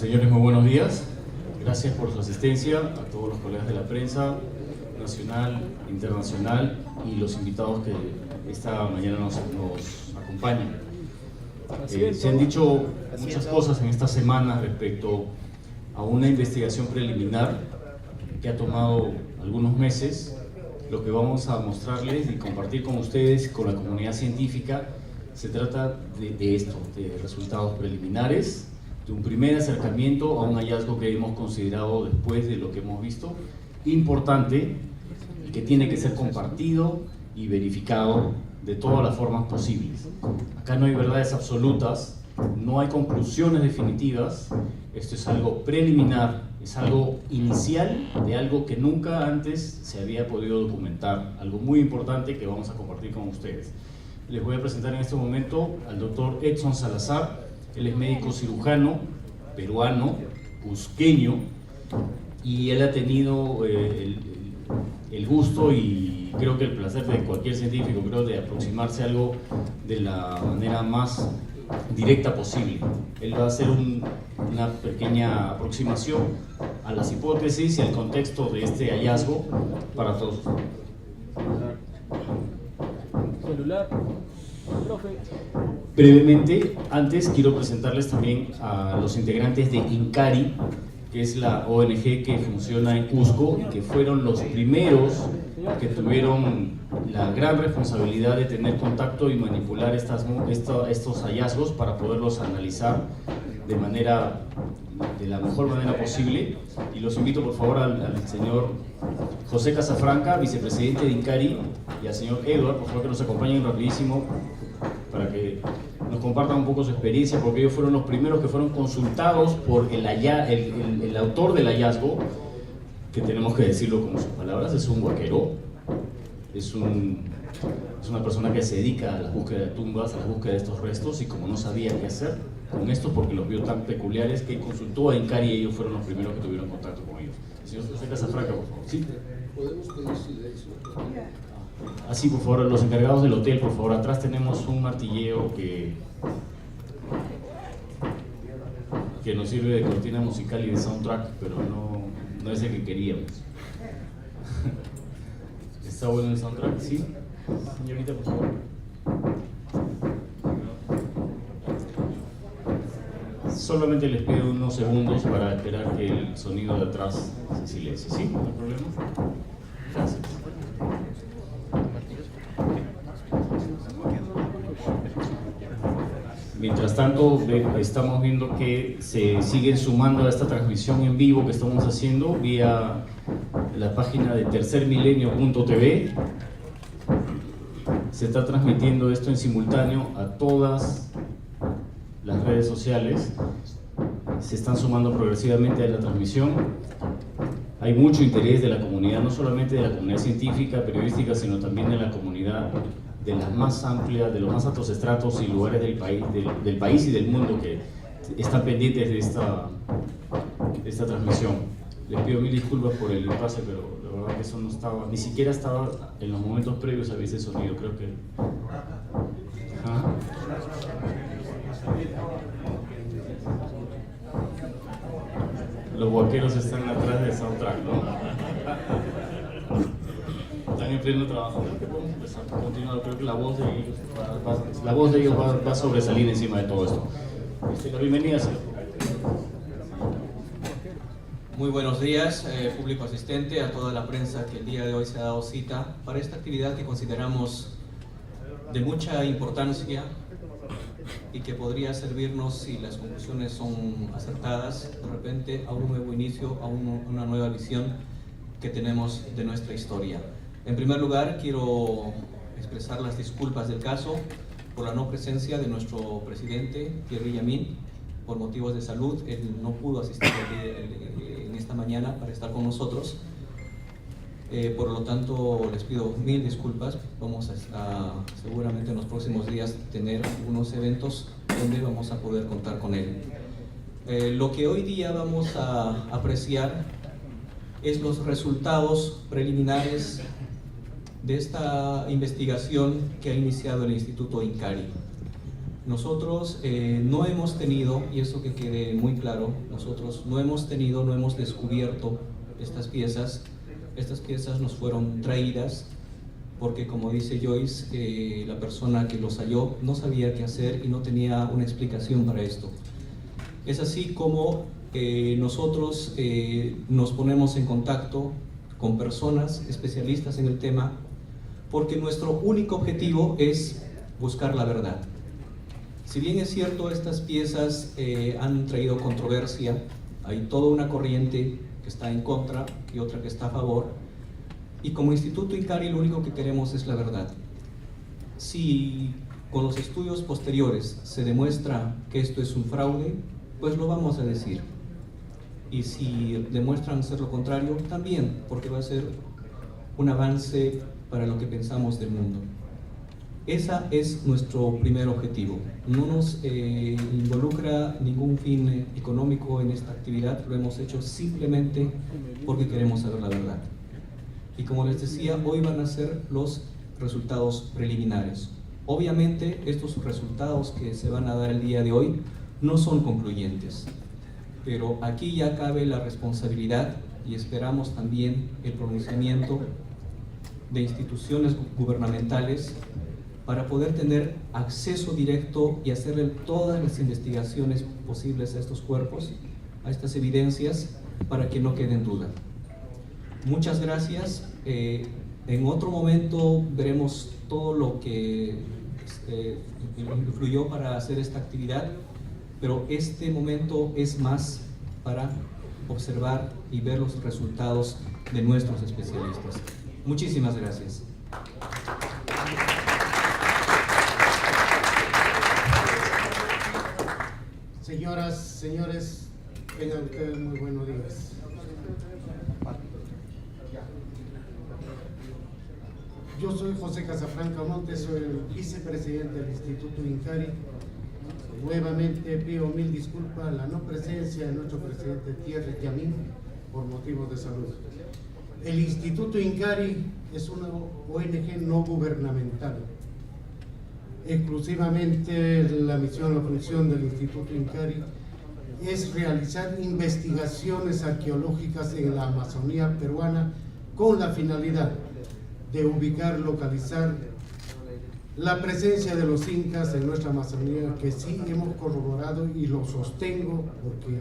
Señores, muy buenos días. Gracias por su asistencia, a todos los colegas de la prensa nacional, internacional y los invitados que esta mañana nos acompañan. Se han dicho muchas cosas en esta semana respecto a una investigación preliminar que ha tomado algunos meses. Lo que vamos a mostrarles y compartir con ustedes, con la comunidad científica, se trata de esto, de resultados preliminares, de un primer acercamiento a un hallazgo que hemos considerado, después de lo que hemos visto, importante y que tiene que ser compartido y verificado de todas las formas posibles. Acá no hay verdades absolutas, no hay conclusiones definitivas, esto es algo preliminar, es algo inicial de algo que nunca antes se había podido documentar, algo muy importante que vamos a compartir con ustedes. Les voy a presentar en este momento al doctor Edson Salazar. Él es médico cirujano, peruano, cusqueño, y él ha tenido el gusto y creo que el placer de cualquier científico, creo, de aproximarse a algo de la manera más directa posible. Él va a hacer una pequeña aproximación a las hipótesis y al contexto de este hallazgo para todos. Celular. Profe. Brevemente, antes quiero presentarles también a los integrantes de INCARI, que es la ONG que funciona en Cusco y que fueron los primeros que tuvieron la gran responsabilidad de tener contacto y manipular estos hallazgos para poderlos analizar de la mejor manera posible. Y los invito por favor al señor José Casafranca, vicepresidente de INCARI, y al señor Edward, por favor, que nos acompañen rapidísimo para que nos compartan un poco su experiencia, porque ellos fueron los primeros que fueron consultados por el autor del hallazgo, que tenemos que decirlo con sus palabras, es un huaquero, es una persona que se dedica a la búsqueda de tumbas, a la búsqueda de estos restos, y como no sabía qué hacer con estos porque los vio tan peculiares, que consultó a INCARI y ellos fueron los primeros que tuvieron contacto con ellos. El señor José Casafranca, por favor. ¿Sí? ¿Podemos pedir silencio? Así, por favor, los encargados del hotel, por favor. Atrás tenemos un martilleo que nos sirve de cortina musical y de soundtrack, pero no es el que queríamos. ¿Está bueno el soundtrack? ¿Sí? Señorita, por favor. Solamente les pido unos segundos para esperar que el sonido de atrás se silencie. ¿Sí? ¿No hay problema? Gracias. Mientras tanto, estamos viendo que se siguen sumando a esta transmisión en vivo que estamos haciendo vía la página de tercermilenio.tv. Se está transmitiendo esto en simultáneo a todas las redes sociales. Se están sumando progresivamente a la transmisión. Hay mucho interés de la comunidad, no solamente de la comunidad científica, periodística, sino también de la comunidad de las más amplias, de los más altos estratos y lugares del país y del mundo que están pendientes de esta transmisión. Les pido mil disculpas por el impasse, pero la verdad que eso no estaba, ni siquiera estaba en los momentos previos a ese sonido, creo que... ¿Ah? Los huaqueros están atrás del soundtrack, ¿no? Están en pleno trabajo. Creo que podemos empezar. Continuar. Creo que la voz de ellos va a sobresalir encima de todo esto. La bienvenida, señor. Muy buenos días, público asistente, a toda la prensa que el día de hoy se ha dado cita para esta actividad que consideramos de mucha importancia y que podría servirnos, si las conclusiones son acertadas, de repente a un nuevo inicio, a una nueva visión que tenemos de nuestra historia. En primer lugar, quiero expresar las disculpas del caso por la no presencia de nuestro presidente, Thierry Yamin, por motivos de salud. Él no pudo asistir en esta mañana para estar con nosotros. Por lo tanto, les pido mil disculpas. Vamos a seguramente en los próximos días tener algunos eventos donde vamos a poder contar con él. Lo que hoy día vamos a apreciar es los resultados preliminares de esta investigación que ha iniciado el Instituto INCARI. Nosotros no hemos tenido, y eso que quede muy claro, nosotros no hemos descubierto estas piezas. Estas piezas nos fueron traídas porque, como dice Joyce, la persona que los halló no sabía qué hacer y no tenía una explicación para esto. Es así como nosotros nos ponemos en contacto con personas especialistas en el tema, porque nuestro único objetivo es buscar la verdad. Si bien es cierto, estas piezas han traído controversia, hay toda una corriente que está en contra y otra que está a favor, y como Instituto Incari lo único que queremos es la verdad. Si con los estudios posteriores se demuestra que esto es un fraude, pues lo vamos a decir. Y si demuestran ser lo contrario, también, porque va a ser un avance para lo que pensamos del mundo. Ese es nuestro primer objetivo. No nos involucra ningún fin económico en esta actividad, lo hemos hecho simplemente porque queremos saber la verdad. Y como les decía, hoy van a ser los resultados preliminares. Obviamente, estos resultados que se van a dar el día de hoy no son concluyentes, pero aquí ya cabe la responsabilidad y esperamos también el pronunciamiento de instituciones gubernamentales para poder tener acceso directo y hacerle todas las investigaciones posibles a estos cuerpos, a estas evidencias, para que no quede en duda. Muchas gracias. En otro momento veremos todo lo que influyó para hacer esta actividad, pero este momento es más para observar y ver los resultados de nuestros especialistas. Muchísimas gracias. Señoras, señores, tengan ustedes muy buenos días. Yo soy José Casafranca Montes, soy el vicepresidente del Instituto Incari. Nuevamente pido mil disculpas a la no presencia de nuestro presidente Thierry Yamín por motivos de salud. El Instituto Incari es una ONG no gubernamental. Exclusivamente la misión, la función del Instituto Incari es realizar investigaciones arqueológicas en la Amazonía peruana con la finalidad de ubicar, localizar la presencia de los incas en nuestra Amazonía, que sí hemos corroborado y lo sostengo porque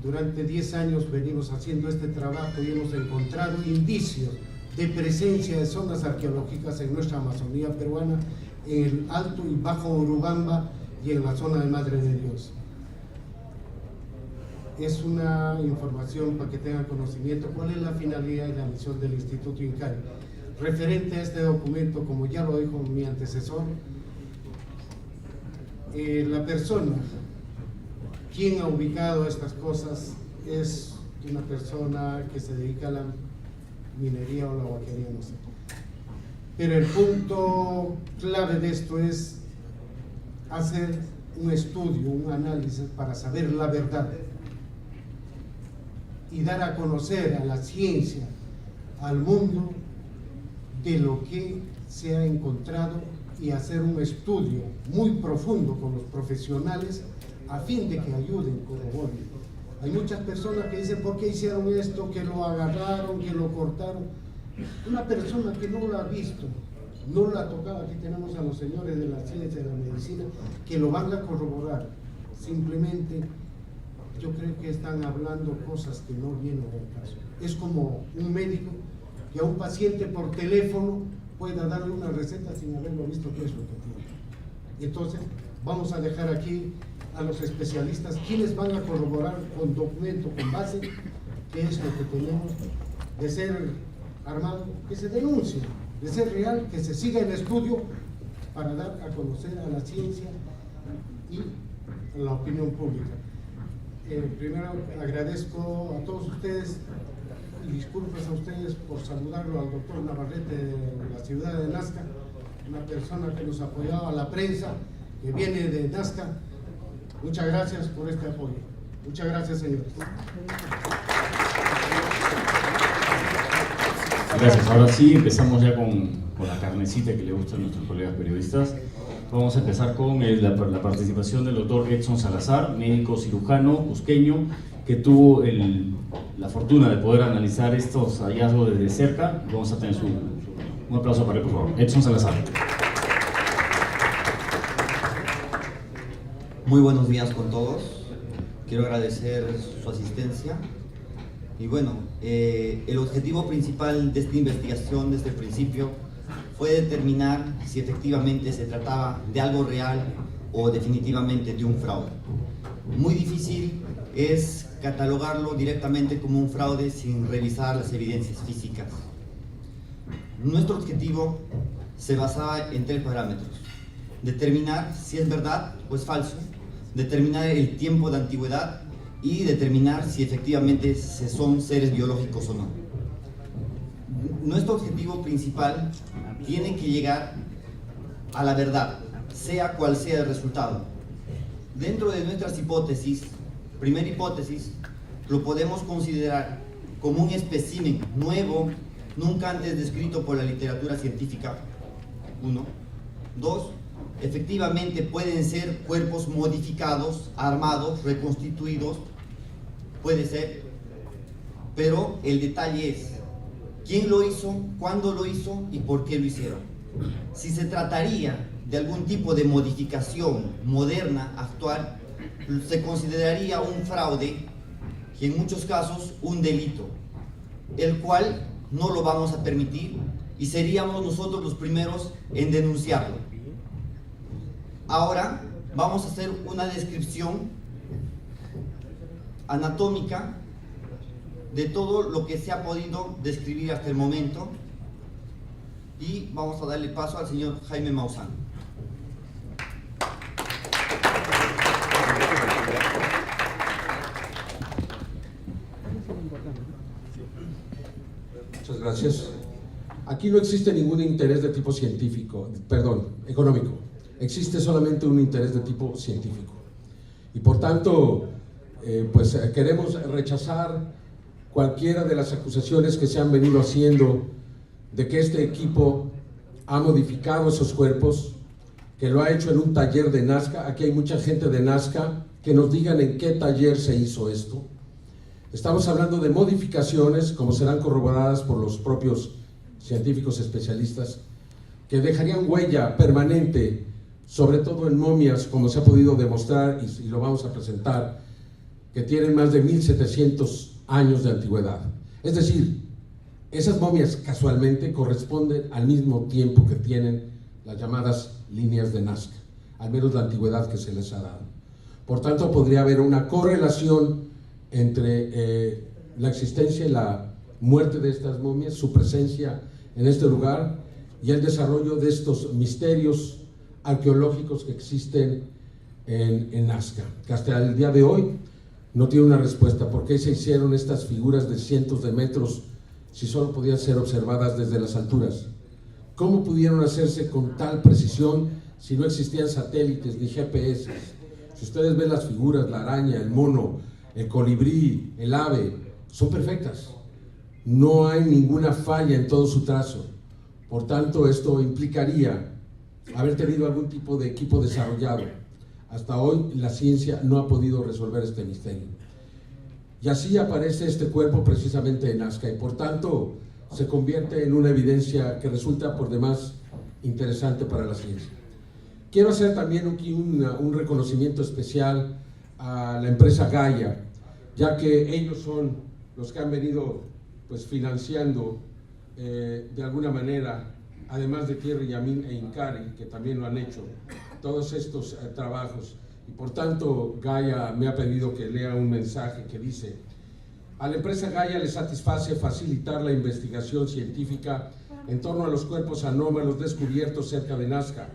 durante 10 años venimos haciendo este trabajo y hemos encontrado indicios de presencia de zonas arqueológicas en nuestra Amazonía peruana, en el Alto y Bajo Urubamba y en la zona de Madre de Dios. Es una información para que tengan conocimiento cuál es la finalidad y la misión del Instituto Incari. Referente a este documento, como ya lo dijo mi antecesor, la persona quien ha ubicado estas cosas es una persona que se dedica a la minería o la vaquería, no sé. Pero el punto clave de esto es hacer un estudio, un análisis para saber la verdad y dar a conocer a la ciencia, al mundo, de lo que se ha encontrado y hacer un estudio muy profundo con los profesionales a fin de que ayuden, corroboren. Hay muchas personas que dicen, ¿por qué hicieron esto? Que lo agarraron, que lo cortaron. Una persona que no lo ha visto, no lo ha tocado, aquí tenemos a los señores de la ciencia y de la medicina que lo van a corroborar. Simplemente yo creo que están hablando cosas que no vienen al caso. Es como un médico que a un paciente por teléfono pueda darle una receta sin haberlo visto qué es lo que tiene. Entonces, vamos a dejar aquí a los especialistas quienes van a corroborar con documento, con base, qué es lo que tenemos, de ser armado, que se denuncie, de ser real, que se siga el estudio para dar a conocer a la ciencia y a la opinión pública. Primero agradezco a todos ustedes y disculpas a ustedes por saludarlo al doctor Navarrete de la ciudad de Nazca, una persona que nos apoyaba a la prensa, que viene de Nazca. Muchas gracias por este apoyo. Muchas gracias, señores. Gracias. Ahora sí, empezamos ya con la carnecita que le gusta a nuestros colegas periodistas. Vamos a empezar con la participación del doctor Edson Salazar, médico cirujano cusqueño, que tuvo la fortuna de poder analizar estos hallazgos desde cerca. Vamos a tener un aplauso para él, por favor. Edson Salazar. Muy buenos días con todos. Quiero agradecer su asistencia. Y bueno, el objetivo principal de esta investigación desde el principio fue determinar si efectivamente se trataba de algo real o definitivamente de un fraude. Muy difícil es catalogarlo directamente como un fraude sin revisar las evidencias físicas. Nuestro objetivo se basaba en 3 parámetros: determinar si es verdad o es falso, determinar el tiempo de antigüedad y determinar si efectivamente son seres biológicos o no. Nuestro objetivo principal tiene que llegar a la verdad, sea cual sea el resultado. Dentro de nuestras hipótesis, primera hipótesis, lo podemos considerar como un espécimen nuevo, nunca antes descrito por la literatura científica. 1. 2. Efectivamente pueden ser cuerpos modificados, armados, reconstituidos, puede ser, pero el detalle es quién lo hizo, cuándo lo hizo y por qué lo hicieron. Si se trataría de algún tipo de modificación moderna, actual, se consideraría un fraude y en muchos casos un delito, el cual no lo vamos a permitir y seríamos nosotros los primeros en denunciarlo. Ahora vamos a hacer una descripción anatómica de todo lo que se ha podido describir hasta el momento y vamos a darle paso al señor Jaime Maussan. Muchas gracias. Aquí no existe ningún interés de tipo económico. Existe solamente un interés de tipo científico. Y por tanto, queremos rechazar cualquiera de las acusaciones que se han venido haciendo de que este equipo ha modificado esos cuerpos, que lo ha hecho en un taller de Nazca. Aquí hay mucha gente de Nazca, que nos digan en qué taller se hizo esto. Estamos hablando de modificaciones, como serán corroboradas por los propios científicos especialistas, que dejarían huella permanente, sobre todo en momias, como se ha podido demostrar, y lo vamos a presentar, que tienen más de 1700 años de antigüedad. Es decir, esas momias casualmente corresponden al mismo tiempo que tienen las llamadas líneas de Nazca, al menos la antigüedad que se les ha dado. Por tanto, podría haber una correlación entre la existencia y la muerte de estas momias, su presencia en este lugar y el desarrollo de estos misterios arqueológicos que existen en Nazca, que hasta el día de hoy no tiene una respuesta. ¿Por qué se hicieron estas figuras de cientos de metros si solo podían ser observadas desde las alturas? ¿Cómo pudieron hacerse con tal precisión si no existían satélites ni GPS? Si ustedes ven las figuras, la araña, el mono, el colibrí, el ave, son perfectas. No hay ninguna falla en todo su trazo. Por tanto, esto implicaría haber tenido algún tipo de equipo desarrollado. Hasta hoy la ciencia no ha podido resolver este misterio. Y así aparece este cuerpo precisamente en Nazca y por tanto se convierte en una evidencia que resulta por demás interesante para la ciencia. Quiero hacer también aquí un reconocimiento especial a la empresa Gaia, ya que ellos son los que han venido financiando de alguna manera, además de Thierry Yamin e Incari, que también lo han hecho, todos estos trabajos. Y por tanto, Gaia me ha pedido que lea un mensaje que dice: a la empresa Gaia le satisface facilitar la investigación científica en torno a los cuerpos anómalos descubiertos cerca de Nazca.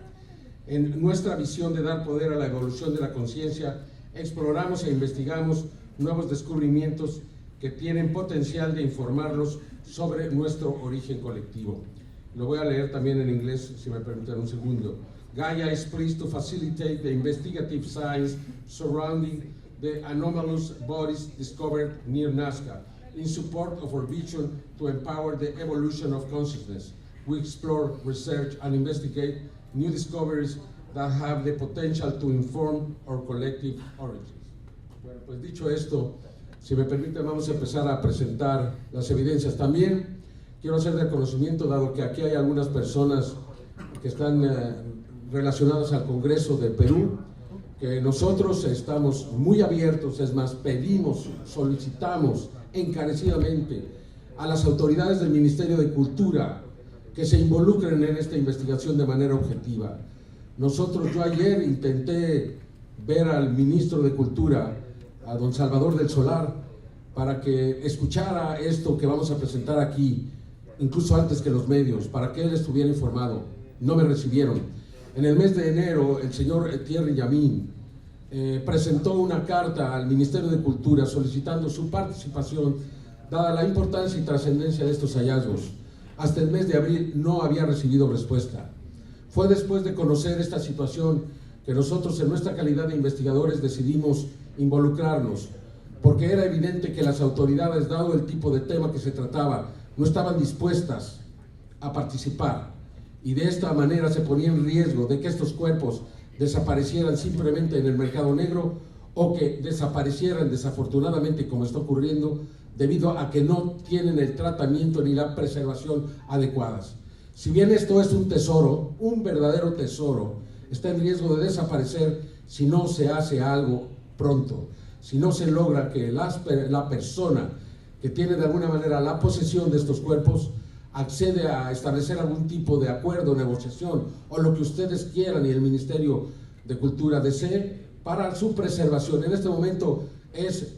En nuestra visión de dar poder a la evolución de la conciencia, exploramos e investigamos nuevos descubrimientos que tienen potencial de informarlos sobre nuestro origen colectivo. Lo voy a leer también en inglés, si me permiten un segundo. Gaia is pleased to facilitate the investigative science surrounding the anomalous bodies discovered near Nazca in support of our vision to empower the evolution of consciousness. We explore, research, and investigate new discoveries that have the potential to inform our collective origins. Bueno, pues dicho esto, si me permite, vamos a empezar a presentar las evidencias. También quiero hacer de conocimiento, dado que aquí hay algunas personas que están relacionadas al Congreso de Perú, que nosotros estamos muy abiertos, es más, pedimos, solicitamos encarecidamente a las autoridades del Ministerio de Cultura que se involucren en esta investigación de manera objetiva. Yo ayer intenté ver al ministro de Cultura, a don Salvador del Solar, para que escuchara esto que vamos a presentar aquí, incluso antes que los medios, para que él estuviera informado. No me recibieron. En el mes de enero, el señor Thierry Yamín presentó una carta al Ministerio de Cultura solicitando su participación, dada la importancia y trascendencia de estos hallazgos. Hasta el mes de abril no había recibido respuesta. Fue después de conocer esta situación que nosotros, en nuestra calidad de investigadores, decidimos involucrarnos, porque era evidente que las autoridades, dado el tipo de tema que se trataba, no estaban dispuestas a participar, y de esta manera se ponía en riesgo de que estos cuerpos desaparecieran simplemente en el mercado negro, o que desaparecieran desafortunadamente, como está ocurriendo, debido a que no tienen el tratamiento ni la preservación adecuadas. Si bien esto es un tesoro, un verdadero tesoro, está en riesgo de desaparecer si no se hace algo pronto, si no se logra que la persona que tiene de alguna manera la posesión de estos cuerpos accede a establecer algún tipo de acuerdo, negociación o lo que ustedes quieran y el Ministerio de Cultura desee para su preservación. En este momento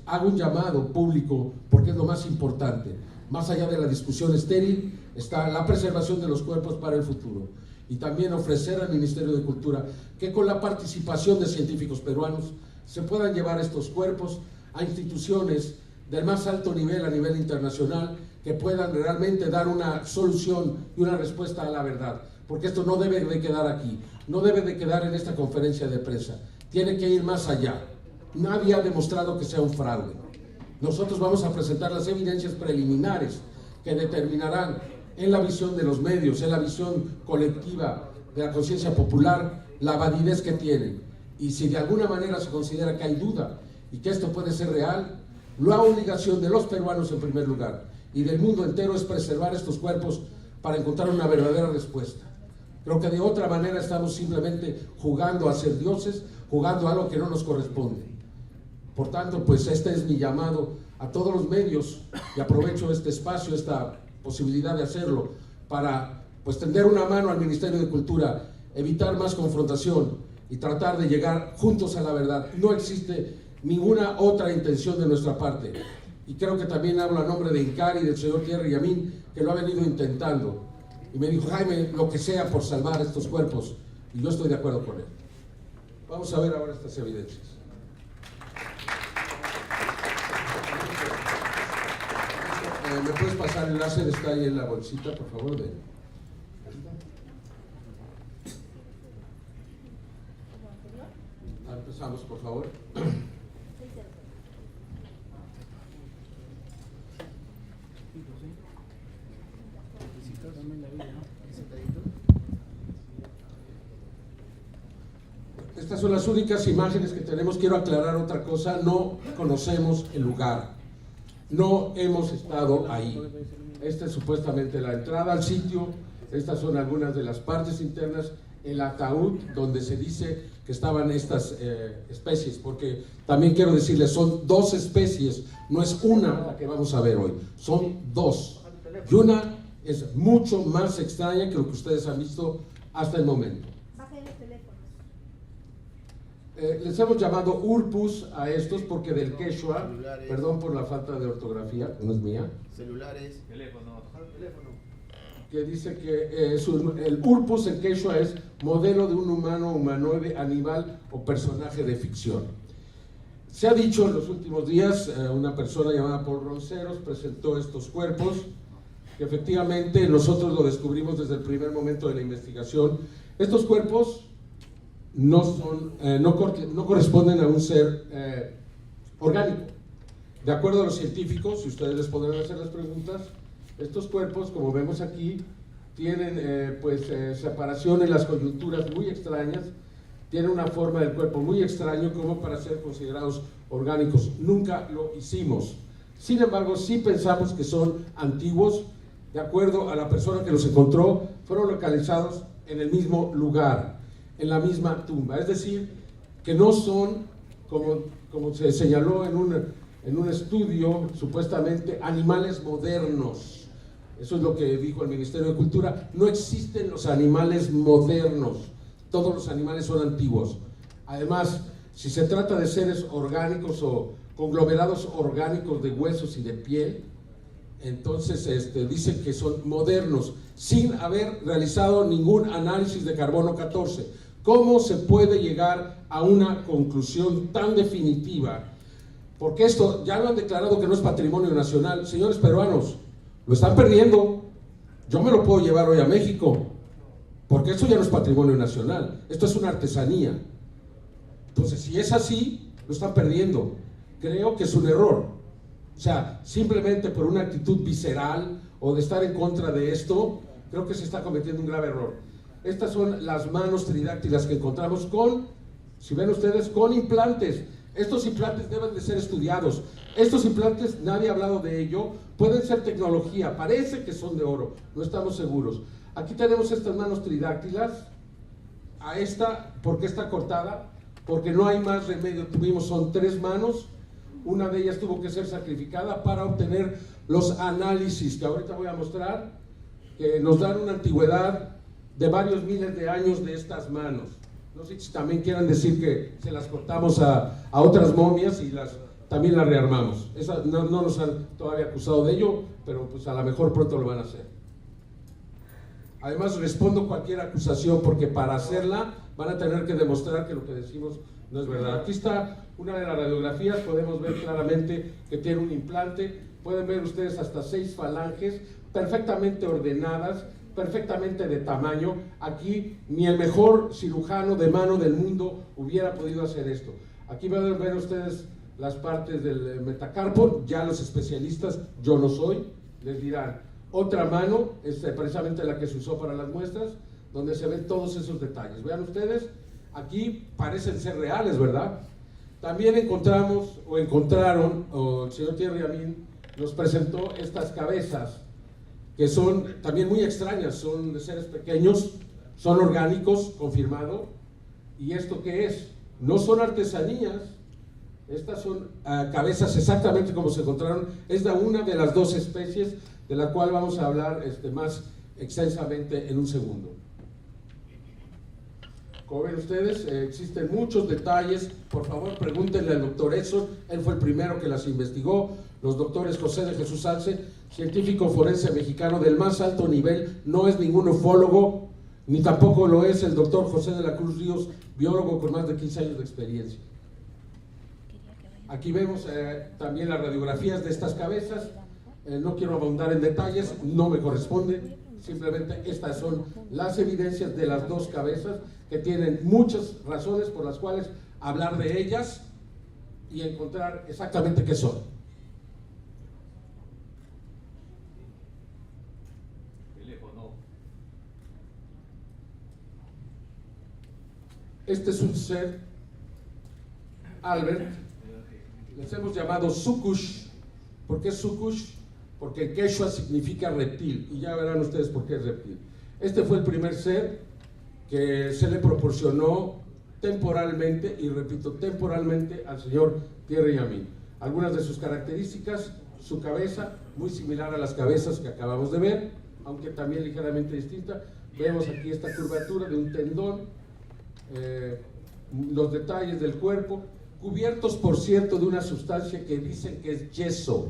hago un llamado público, porque es lo más importante. Más allá de la discusión estéril, está la preservación de los cuerpos para el futuro. Y también ofrecer al Ministerio de Cultura que con la participación de científicos peruanos se puedan llevar estos cuerpos a instituciones del más alto nivel, a nivel internacional, que puedan realmente dar una solución y una respuesta a la verdad. Porque esto no debe de quedar aquí, no debe de quedar en esta conferencia de prensa, tiene que ir más allá. Nadie ha demostrado que sea un fraude. Nosotros vamos a presentar las evidencias preliminares que determinarán, en la visión de los medios, en la visión colectiva de la conciencia popular, la validez que tienen. Y si de alguna manera se considera que hay duda y que esto puede ser real, la obligación de los peruanos en primer lugar y del mundo entero es preservar estos cuerpos para encontrar una verdadera respuesta. Creo que de otra manera estamos simplemente jugando a ser dioses, jugando a algo que no nos corresponde. Por tanto, pues este es mi llamado a todos los medios, y aprovecho este espacio, esta posibilidad de hacerlo, para pues tender una mano al Ministerio de Cultura, evitar más confrontación y tratar de llegar juntos a la verdad. No existe ninguna otra intención de nuestra parte. Y creo que también hablo a nombre de Incari y del señor Thierry Yamín, que lo ha venido intentando. Y me dijo, Jaime, lo que sea por salvar estos cuerpos. Y yo estoy de acuerdo con él. Vamos a ver ahora estas evidencias. ¿Me puedes pasar el láser? Está ahí en la bolsita, por favor. Empezamos, por favor. Estas son las únicas imágenes que tenemos. Quiero aclarar otra cosa: no conocemos el lugar, no hemos estado ahí. Esta es supuestamente la entrada al sitio. Estas son algunas de las partes internas, el ataúd donde se dice que estaban estas especies, porque también quiero decirles, son dos especies, no es una la que vamos a ver hoy, son dos, y una es mucho más extraña que lo que ustedes han visto hasta el momento. Les hemos llamado Urpus a estos porque del quechua, perdón por la falta de ortografía, no es mía, celulares, teléfono, que dice que el Urpus en quechua es modelo de un humano, humanoide, animal o personaje de ficción. Se ha dicho en los últimos días, una persona llamada Paul Ronceros presentó estos cuerpos, que efectivamente nosotros lo descubrimos desde el primer momento de la investigación. Estos cuerpos no corresponden a un ser orgánico. De acuerdo a los científicos, y ustedes les podrán hacer las preguntas, estos cuerpos, como vemos aquí, tienen separación en las coyunturas muy extrañas, tienen una forma del cuerpo muy extraño como para ser considerados orgánicos. Nunca lo hicimos. Sin embargo, sí pensamos que son antiguos. De acuerdo a la persona que los encontró, fueron localizados en el mismo lugar, en la misma tumba. Es decir, que no son, como se señaló en un estudio, supuestamente animales modernos. Eso es lo que dijo el Ministerio de Cultura. No existen los animales modernos. Todos los animales son antiguos. Además, si se trata de seres orgánicos o conglomerados orgánicos de huesos y de piel, entonces dicen que son modernos, sin haber realizado ningún análisis de carbono 14. ¿Cómo se puede llegar a una conclusión tan definitiva? Porque esto ya lo han declarado que no es patrimonio nacional. Señores peruanos, lo están perdiendo. Yo me lo puedo llevar hoy a México, porque esto ya no es patrimonio nacional, esto es una artesanía. Entonces, si es así, lo están perdiendo. Creo que es un error. O sea, simplemente por una actitud visceral o de estar en contra de esto, creo que se está cometiendo un grave error. Estas son las manos tridáctilas que encontramos con, si ven ustedes, con implantes. Estos implantes deben de ser estudiados. Estos implantes, nadie ha hablado de ello, pueden ser tecnología, parece que son de oro, no estamos seguros. Aquí tenemos estas manos tridáctilas. A esta, ¿por qué está cortada? Porque no hay más remedio. Son 3 manos. Una de ellas tuvo que ser sacrificada para obtener los análisis que ahorita voy a mostrar, que nos dan una antigüedad de varios miles de años de estas manos. No sé si también quieran decir que se las cortamos a otras momias y también las rearmamos. No nos han todavía acusado de ello, pero pues a lo mejor pronto lo van a hacer. Además, respondo cualquier acusación, porque para hacerla van a tener que demostrar que lo que decimos no es verdad. Aquí está una de las radiografías, podemos ver claramente que tiene un implante. Pueden ver ustedes hasta 6 falanges perfectamente ordenadas, perfectamente de tamaño. Aquí ni el mejor cirujano de mano del mundo hubiera podido hacer esto. Aquí van a ver ustedes las partes del metacarpo. Ya los especialistas, yo no soy, les dirán. Otra mano es precisamente la que se usó para las muestras, donde se ven todos esos detalles. Vean ustedes, aquí parecen ser reales, ¿verdad? También encontraron, el señor Thierry Amin nos presentó estas cabezas, que son también muy extrañas, son de seres pequeños, son orgánicos, confirmado. ¿Y esto qué es? No son artesanías, estas son cabezas exactamente como se encontraron. Es de una de las 2 especies, de la cual vamos a hablar más extensamente en un segundo. Como ven ustedes, existen muchos detalles. Por favor, pregúntenle al doctor Edson, él fue el primero que las investigó. Los doctores José de Jesús Salce, científico forense mexicano del más alto nivel, no es ningún ufólogo, ni tampoco lo es el doctor José de la Cruz Ríos, biólogo con más de 15 años de experiencia. Aquí vemos también las radiografías de estas cabezas. No quiero abundar en detalles, no me corresponde. Simplemente estas son las evidencias de las 2 cabezas, que tienen muchas razones por las cuales hablar de ellas y encontrar exactamente qué son. Este es un ser, Albert, les hemos llamado Sukush. ¿Por qué Sukush? Porque en quechua significa reptil, y ya verán ustedes por qué es reptil. Este fue el primer ser que se le proporcionó temporalmente, y repito, temporalmente, al señor Thierry Amin. Algunas de sus características: su cabeza, muy similar a las cabezas que acabamos de ver, aunque también ligeramente distinta. Vemos aquí esta curvatura de un tendón, los detalles del cuerpo, cubiertos, por cierto, de una sustancia que dicen que es yeso.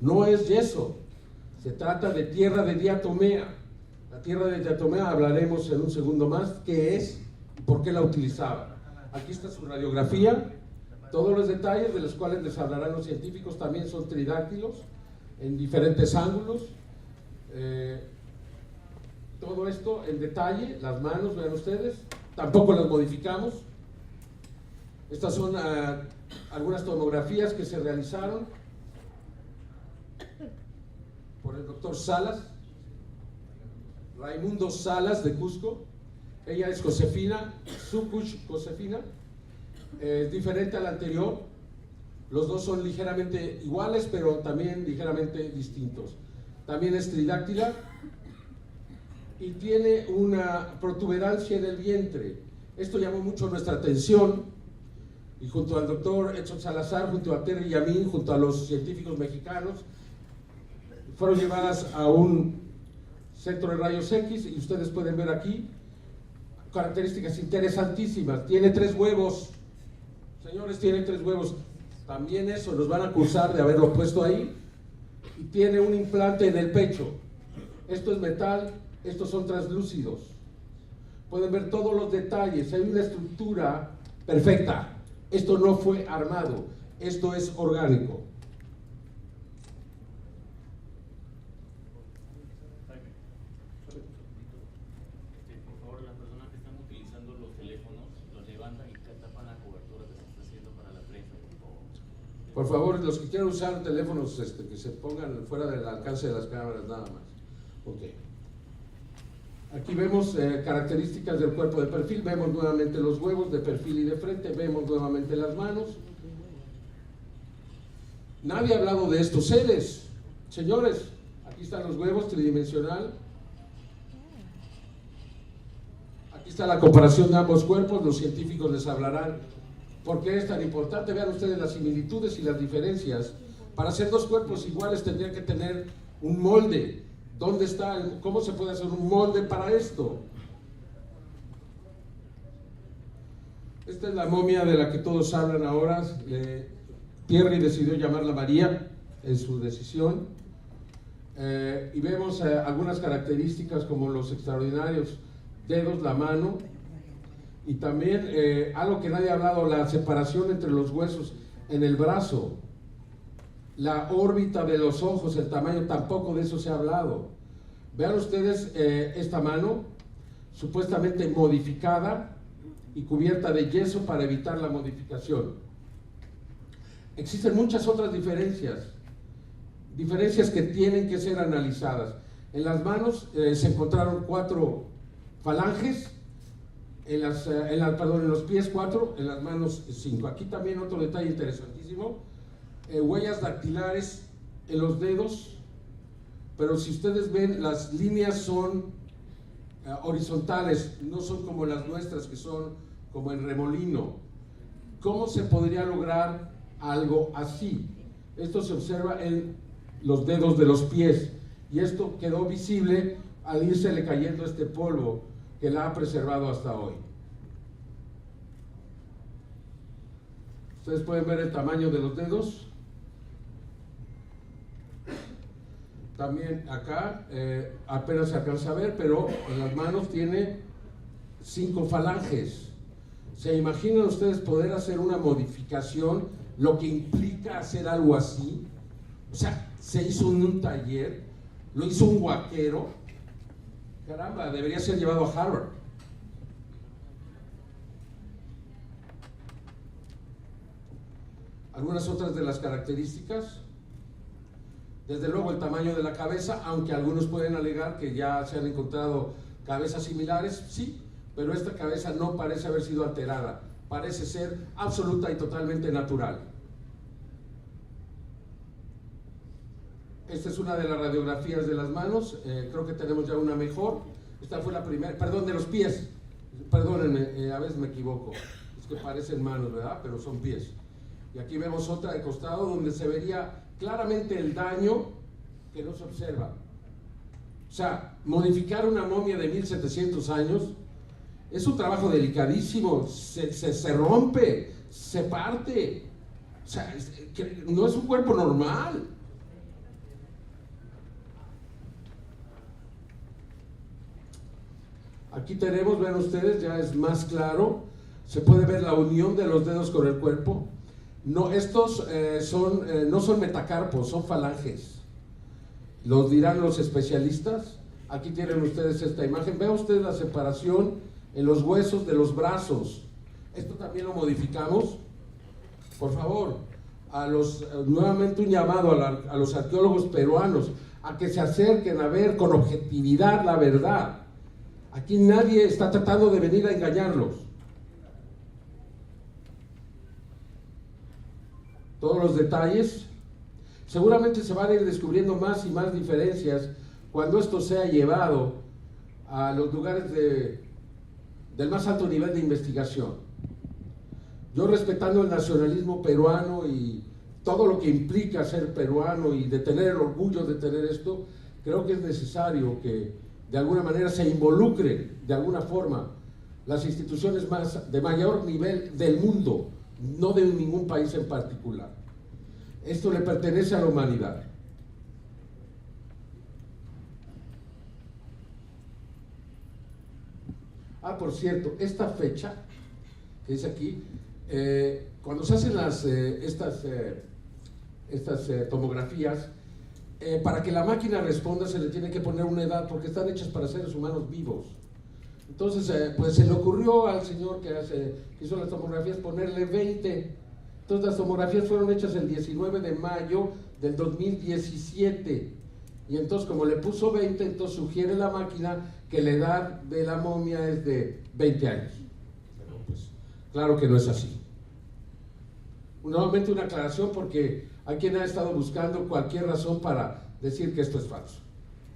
No es yeso, se trata de tierra de diatomea. La tierra de diatomea hablaremos en un segundo más qué es y por qué la utilizaba. Aquí está su radiografía. Todos los detalles de los cuales les hablarán los científicos también son tridáctilos en diferentes ángulos. Todo esto en detalle, las manos, vean ustedes, tampoco las modificamos. Estas son algunas tomografías que se realizaron por el doctor Salas, Raimundo Salas de Cusco. Ella es Josefina, Sukush Josefina, es diferente a la anterior. Los dos son ligeramente iguales, pero también ligeramente distintos. También es tridáctila y tiene una protuberancia en el vientre. Esto llamó mucho nuestra atención y junto al doctor Edson Salazar, junto a Terry y a mí, junto a los científicos mexicanos, fueron llevadas a un centro de rayos X y ustedes pueden ver aquí características interesantísimas. Tiene 3 huevos, señores, tiene 3 huevos. También eso nos van a acusar de haberlo puesto ahí. Y tiene un implante en el pecho. Esto es metal, estos son translúcidos. Pueden ver todos los detalles, hay una estructura perfecta. Esto no fue armado, esto es orgánico. Por favor, las personas que están utilizando los teléfonos los levantan y tapan la cobertura que se está haciendo para la prensa, por favor. Por favor, los que quieran usar teléfonos, que se pongan fuera del alcance de las cámaras nada más. Okay. Aquí vemos características del cuerpo de perfil, vemos nuevamente los huevos de perfil y de frente, vemos nuevamente las manos. Nadie ha hablado de estos seres, señores. Aquí están los huevos tridimensional. Aquí está la comparación de ambos cuerpos, los científicos les hablarán por qué es tan importante. Vean ustedes las similitudes y las diferencias. Para hacer 2 cuerpos iguales tendrían que tener un molde. ¿Dónde está? ¿Cómo se puede hacer un molde para esto? Esta es la momia de la que todos hablan ahora. Thierry decidió llamarla María en su decisión. Y vemos algunas características como los extraordinarios dedos, la mano. Y también algo que nadie ha hablado, la separación entre los huesos en el brazo. La órbita de los ojos, el tamaño, tampoco de eso se ha hablado. Vean ustedes esta mano, supuestamente modificada y cubierta de yeso para evitar la modificación. Existen muchas otras diferencias que tienen que ser analizadas. En las manos se encontraron 4 falanges, en los pies 4, en las manos 5. Aquí también otro detalle interesantísimo. Huellas dactilares en los dedos, pero si ustedes ven, las líneas son horizontales, no son como las nuestras que son como en remolino. ¿Cómo se podría lograr algo así? Esto se observa en los dedos de los pies y esto quedó visible al irsele cayendo este polvo que la ha preservado hasta hoy. Ustedes pueden ver el tamaño de los dedos. También acá apenas se alcanza a ver, pero en las manos tiene 5 falanges. ¿Se imaginan ustedes poder hacer una modificación, lo que implica hacer algo así? O sea, se hizo en un taller, lo hizo un huaquero. Caramba, debería ser llevado a Harvard. Algunas otras de las características. Desde luego el tamaño de la cabeza, aunque algunos pueden alegar que ya se han encontrado cabezas similares, sí, pero esta cabeza no parece haber sido alterada, parece ser absoluta y totalmente natural. Esta es una de las radiografías de las manos, creo que tenemos ya una mejor. Esta fue la primera, perdón, de los pies, perdónenme, a veces me equivoco, es que parecen manos, ¿verdad? Pero son pies. Y aquí vemos otra de costado donde se vería claramente el daño que no se observa. O sea, modificar una momia de 1700 años es un trabajo delicadísimo, se rompe, se parte. O sea, no es un cuerpo normal. Aquí tenemos, vean ustedes, ya es más claro, se puede ver la unión de los dedos con el cuerpo. No, estos no son metacarpos, son falanges. Los dirán los especialistas. Aquí tienen ustedes esta imagen. Vean ustedes la separación en los huesos de los brazos. Esto también lo modificamos. Por favor, nuevamente un llamado a los arqueólogos peruanos a que se acerquen a ver con objetividad la verdad. Aquí nadie está tratando de venir a engañarlos. Todos los detalles, seguramente se van a ir descubriendo más y más diferencias cuando esto sea llevado a los lugares del más alto nivel de investigación. Yo, respetando el nacionalismo peruano y todo lo que implica ser peruano y de tener el orgullo de tener esto, creo que es necesario que de alguna manera se involucren de alguna forma las instituciones de mayor nivel del mundo, no de ningún país en particular. Esto le pertenece a la humanidad. Por cierto, esta fecha que dice aquí, cuando se hacen estas tomografías, para que la máquina responda se le tiene que poner una edad, porque están hechas para seres humanos vivos. Entonces, pues se le ocurrió al señor que hizo las tomografías ponerle 20. Entonces las tomografías fueron hechas el 19 de mayo del 2017. Y entonces, como le puso 20, entonces sugiere la máquina que la edad de la momia es de 20 años. Pero pues, claro que no es así. Nuevamente una aclaración, porque hay quien ha estado buscando cualquier razón para decir que esto es falso.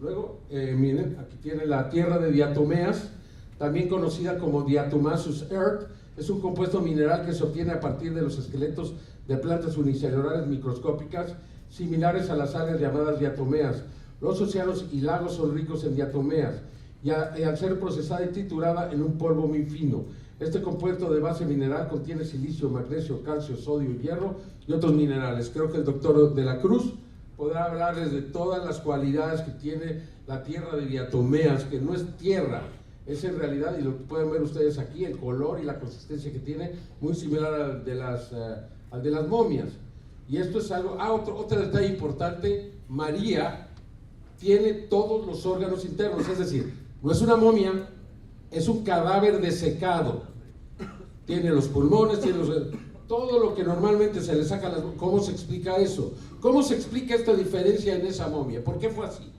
Luego, miren, aquí tiene la tierra de diatomeas, también conocida como Diatomaceous earth. Es un compuesto mineral que se obtiene a partir de los esqueletos de plantas unicelulares microscópicas, similares a las algas llamadas diatomeas. Los océanos y lagos son ricos en diatomeas, y al ser procesada y triturada en un polvo muy fino. Este compuesto de base mineral contiene silicio, magnesio, calcio, sodio, hierro y otros minerales. Creo que el doctor de la Cruz podrá hablarles de todas las cualidades que tiene la tierra de diatomeas, que no es tierra, es en realidad, y lo pueden ver ustedes aquí, el color y la consistencia que tiene, muy similar al de las momias. Y esto es algo, otro detalle importante: María tiene todos los órganos internos, es decir, no es una momia, es un cadáver desecado. Tiene los pulmones, tiene todo lo que normalmente se le saca. ¿Cómo se explica eso? ¿Cómo se explica esta diferencia en esa momia? ¿Por qué fue así?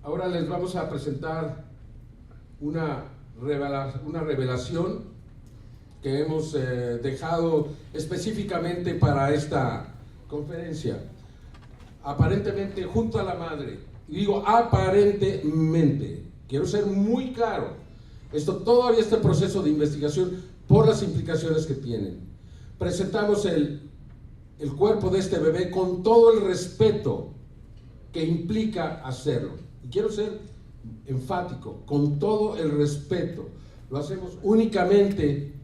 Ahora les vamos a presentar una revelación que hemos dejado específicamente para esta conferencia. Aparentemente junto a la madre, y digo aparentemente, quiero ser muy claro, esto todavía está en proceso de investigación por las implicaciones que tienen. Presentamos el cuerpo de este bebé con todo el respeto que implica hacerlo. Y quiero ser enfático, con todo el respeto. Lo hacemos únicamente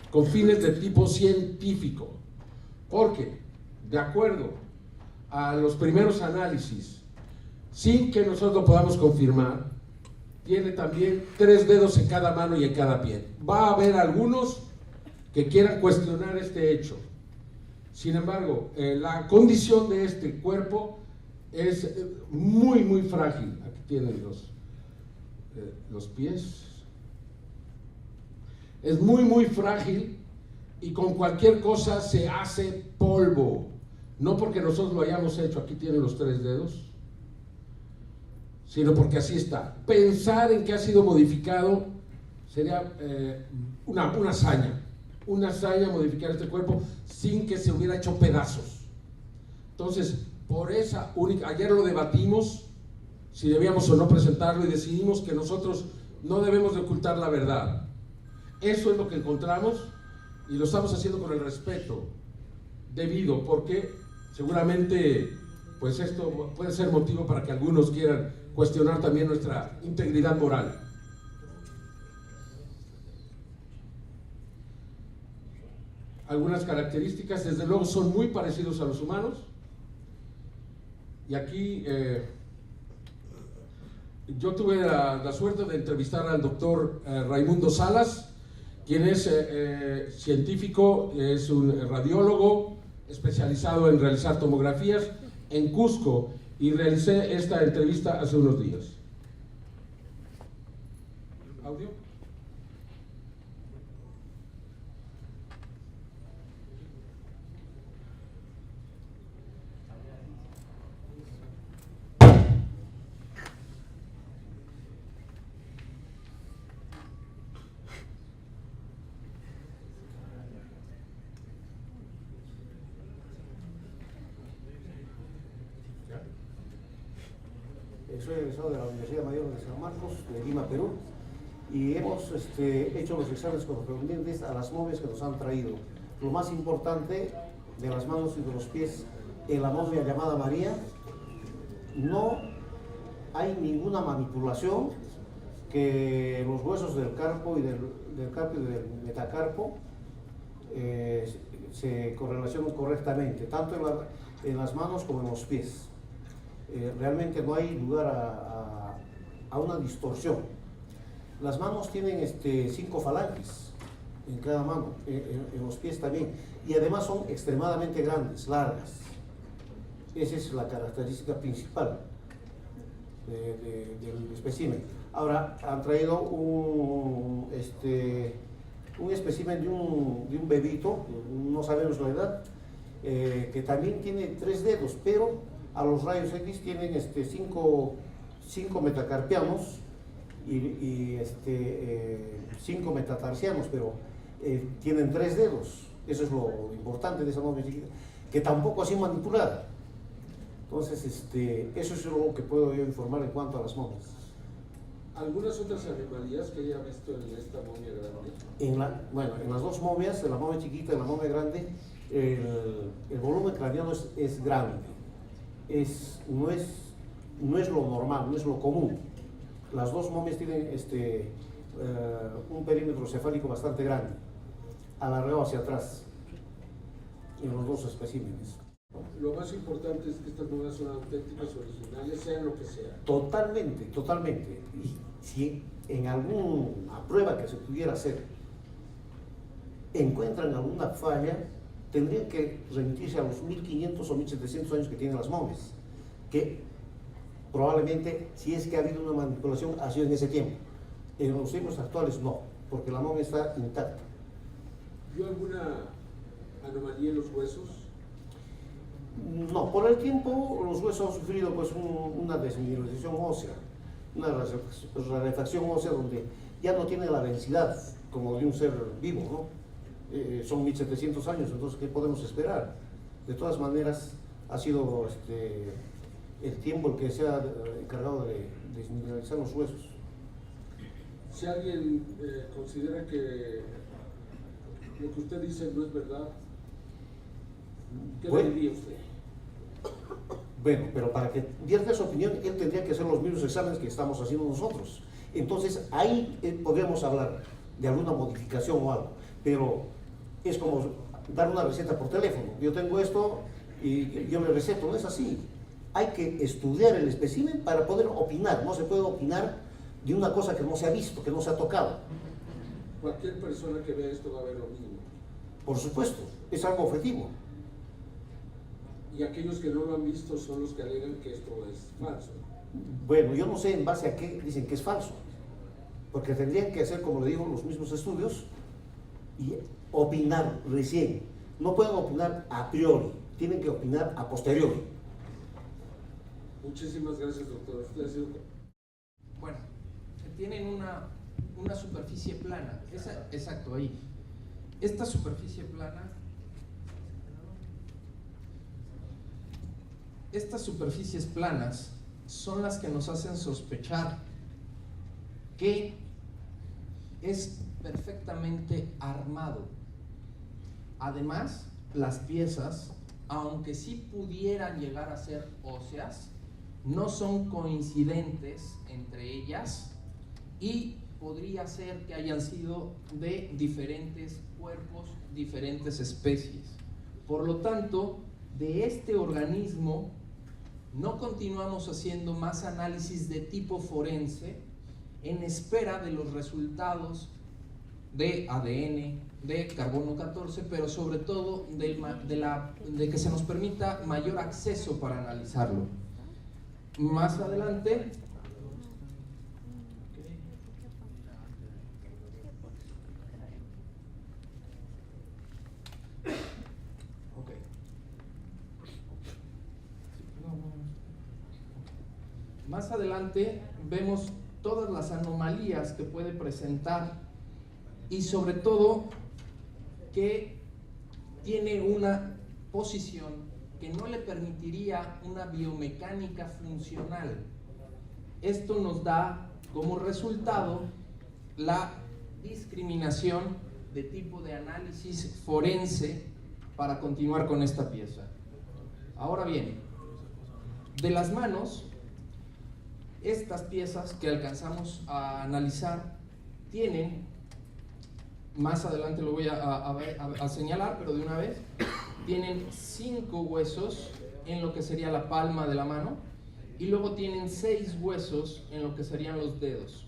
con fines de tipo científico, porque, de acuerdo a los primeros análisis, sin que nosotros lo podamos confirmar, tiene también 3 dedos en cada mano y en cada pie. Va a haber algunos que quieran cuestionar este hecho. Sin embargo, la condición de este cuerpo es muy, muy frágil. Aquí tienen los pies. Es muy, muy frágil, y con cualquier cosa se hace polvo. No porque nosotros lo hayamos hecho, aquí tienen los 3 dedos, sino porque así está. Pensar en que ha sido modificado sería una hazaña modificar este cuerpo sin que se hubiera hecho pedazos. Entonces, por esa única, ayer lo debatimos si debíamos o no presentarlo, y decidimos que nosotros no debemos de ocultar la verdad. Eso es lo que encontramos, y lo estamos haciendo con el respeto debido, porque seguramente pues esto puede ser motivo para que algunos quieran cuestionar también nuestra integridad moral. Algunas características, desde luego, son muy parecidos a los humanos. Y aquí yo tuve la suerte de entrevistar al doctor Raimundo Salas, quien es científico, es un radiólogo especializado en realizar tomografías en Cusco, y realicé esta entrevista hace unos días. ¿Audio? soy egresado de la Universidad Mayor de San Marcos, de Lima, Perú, y hemos hecho los exámenes correspondientes a las momias que nos han traído. Lo más importante de las manos y de los pies en la momia llamada María, no hay ninguna manipulación, que los huesos del carpo y del metacarpo se correlacionan correctamente, tanto en las manos como en los pies. Realmente no hay lugar a una distorsión. Las manos tienen 5 falanges en cada mano, en los pies también, y además son extremadamente grandes, largas. Esa es la característica principal del espécimen. Ahora han traído un espécimen de un bebito, no sabemos la edad, que también tiene 3 dedos, pero a los rayos X tienen 5 metacarpianos y 5 metatarsianos, pero tienen 3 dedos. Eso es lo importante de esa momia chiquita, que tampoco ha sido manipulada. Entonces, eso es lo que puedo yo informar en cuanto a las momias. ¿Algunas otras anomalías que haya visto en esta momia grande? En las dos momias, en la momia chiquita y en la momia grande, el volumen craneano es grande. No es lo normal, no es lo común. Las dos momias tienen un perímetro cefálico bastante grande, alargado hacia atrás, en los dos especímenes. Lo más importante es que estas momias son auténticas, originales, sean lo que sea. Totalmente, totalmente. Y si en alguna prueba que se pudiera hacer encuentran alguna falla, tendrían que remitirse a los 1500 o 1700 años que tienen las momias, que probablemente, si es que ha habido una manipulación, ha sido en ese tiempo. En los tiempos actuales no, porque la momia está intacta. ¿Vio alguna anomalía en los huesos? No, por el tiempo los huesos han sufrido pues una desmineralización ósea, una rarefacción ósea donde ya no tiene la densidad como de un ser vivo, ¿no? Son 1700 años, entonces ¿qué podemos esperar? De todas maneras ha sido el tiempo el que se ha encargado de desmineralizar los huesos. Si alguien considera que lo que usted dice no es verdad, ¿qué le diría usted? Bueno, pero para que vierta su opinión, él tendría que hacer los mismos exámenes que estamos haciendo nosotros. Entonces, ahí podríamos hablar de alguna modificación o algo, pero es como dar una receta por teléfono. Yo tengo esto y yo le receto, no es así. Hay que estudiar el espécimen para poder opinar. No se puede opinar de una cosa que no se ha visto, que no se ha tocado. Cualquier persona que vea esto va a ver lo mismo. Por supuesto, es algo objetivo. Y aquellos que no lo han visto son los que alegan que esto es falso. Bueno, yo no sé en base a qué dicen que es falso, porque tendrían que hacer, como le digo, los mismos estudios y opinar recién. No pueden opinar a priori, tienen que opinar a posteriori. Muchísimas gracias, doctor. Usted ha sido... Bueno, tienen una superficie plana. Exacto, ahí. Esta superficie plana, estas superficies planas son las que nos hacen sospechar que es perfectamente armado. Además, las piezas, aunque sí pudieran llegar a ser óseas, no son coincidentes entre ellas y podría ser que hayan sido de diferentes cuerpos, diferentes especies. Por lo tanto, de este organismo no continuamos haciendo más análisis de tipo forense en espera de los resultados de ADN, de carbono 14, pero sobre todo de que se nos permita mayor acceso para analizarlo. Más adelante Más adelante vemos todas las anomalías que puede presentar y sobre todo que tiene una posición que no le permitiría una biomecánica funcional. esto nos da como resultado la discriminación de tipo de análisis forense para continuar con esta pieza. Ahora bien, de las manos, estas piezas que alcanzamos a analizar tienen, más adelante lo voy a señalar, pero de una vez, tienen 5 huesos en lo que sería la palma de la mano y luego tienen 6 huesos en lo que serían los dedos.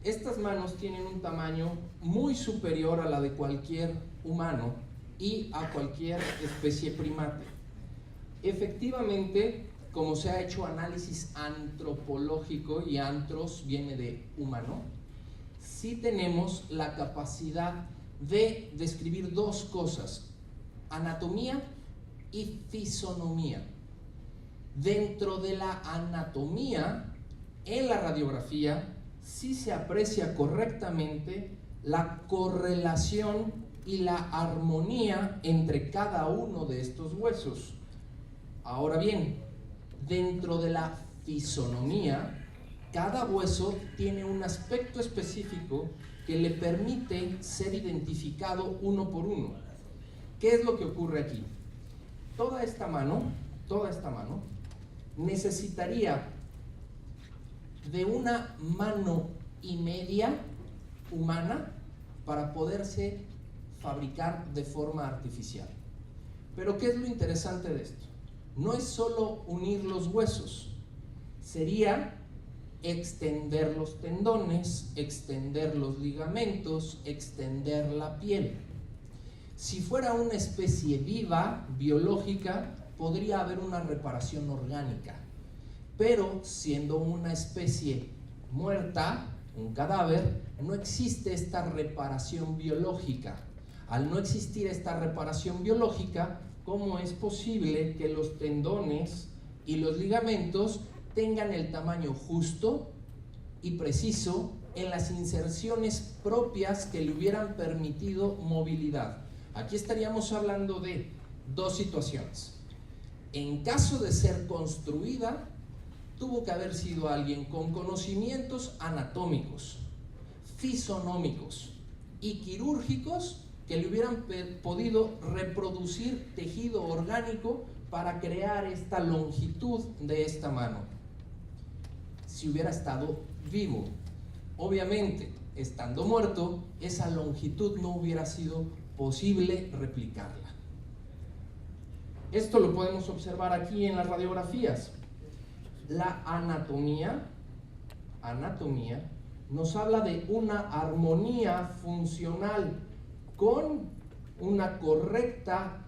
Estas manos tienen un tamaño muy superior a la de cualquier humano y a cualquier especie primate. Efectivamente, como se ha hecho análisis antropológico, y antros viene de humano, sí tenemos la capacidad de describir 2 cosas: anatomía y fisonomía. Dentro de la anatomía, en la radiografía, sí se aprecia correctamente la correlación y la armonía entre cada uno de estos huesos. Ahora bien, dentro de la fisonomía, cada hueso tiene un aspecto específico que le permite ser identificado uno por uno. ¿Qué es lo que ocurre aquí? Toda esta mano necesitaría de una mano y media humana para poderse fabricar de forma artificial. Pero ¿qué es lo interesante de esto? No es solo unir los huesos, sería extender los tendones, extender los ligamentos, extender la piel. Si fuera una especie viva, biológica, podría haber una reparación orgánica. Pero siendo una especie muerta, un cadáver, no existe esta reparación biológica. Al no existir esta reparación biológica, ¿cómo es posible que los tendones y los ligamentos tengan el tamaño justo y preciso en las inserciones propias que le hubieran permitido movilidad? Aquí estaríamos hablando de 2 situaciones. En caso de ser construida, tuvo que haber sido alguien con conocimientos anatómicos, fisonómicos y quirúrgicos que le hubieran podido reproducir tejido orgánico para crear esta longitud de esta mano. Si hubiera estado vivo, obviamente, estando muerto, esa longitud no hubiera sido posible replicarla. Esto lo podemos observar aquí en las radiografías. La anatomía nos habla de una armonía funcional con una correcta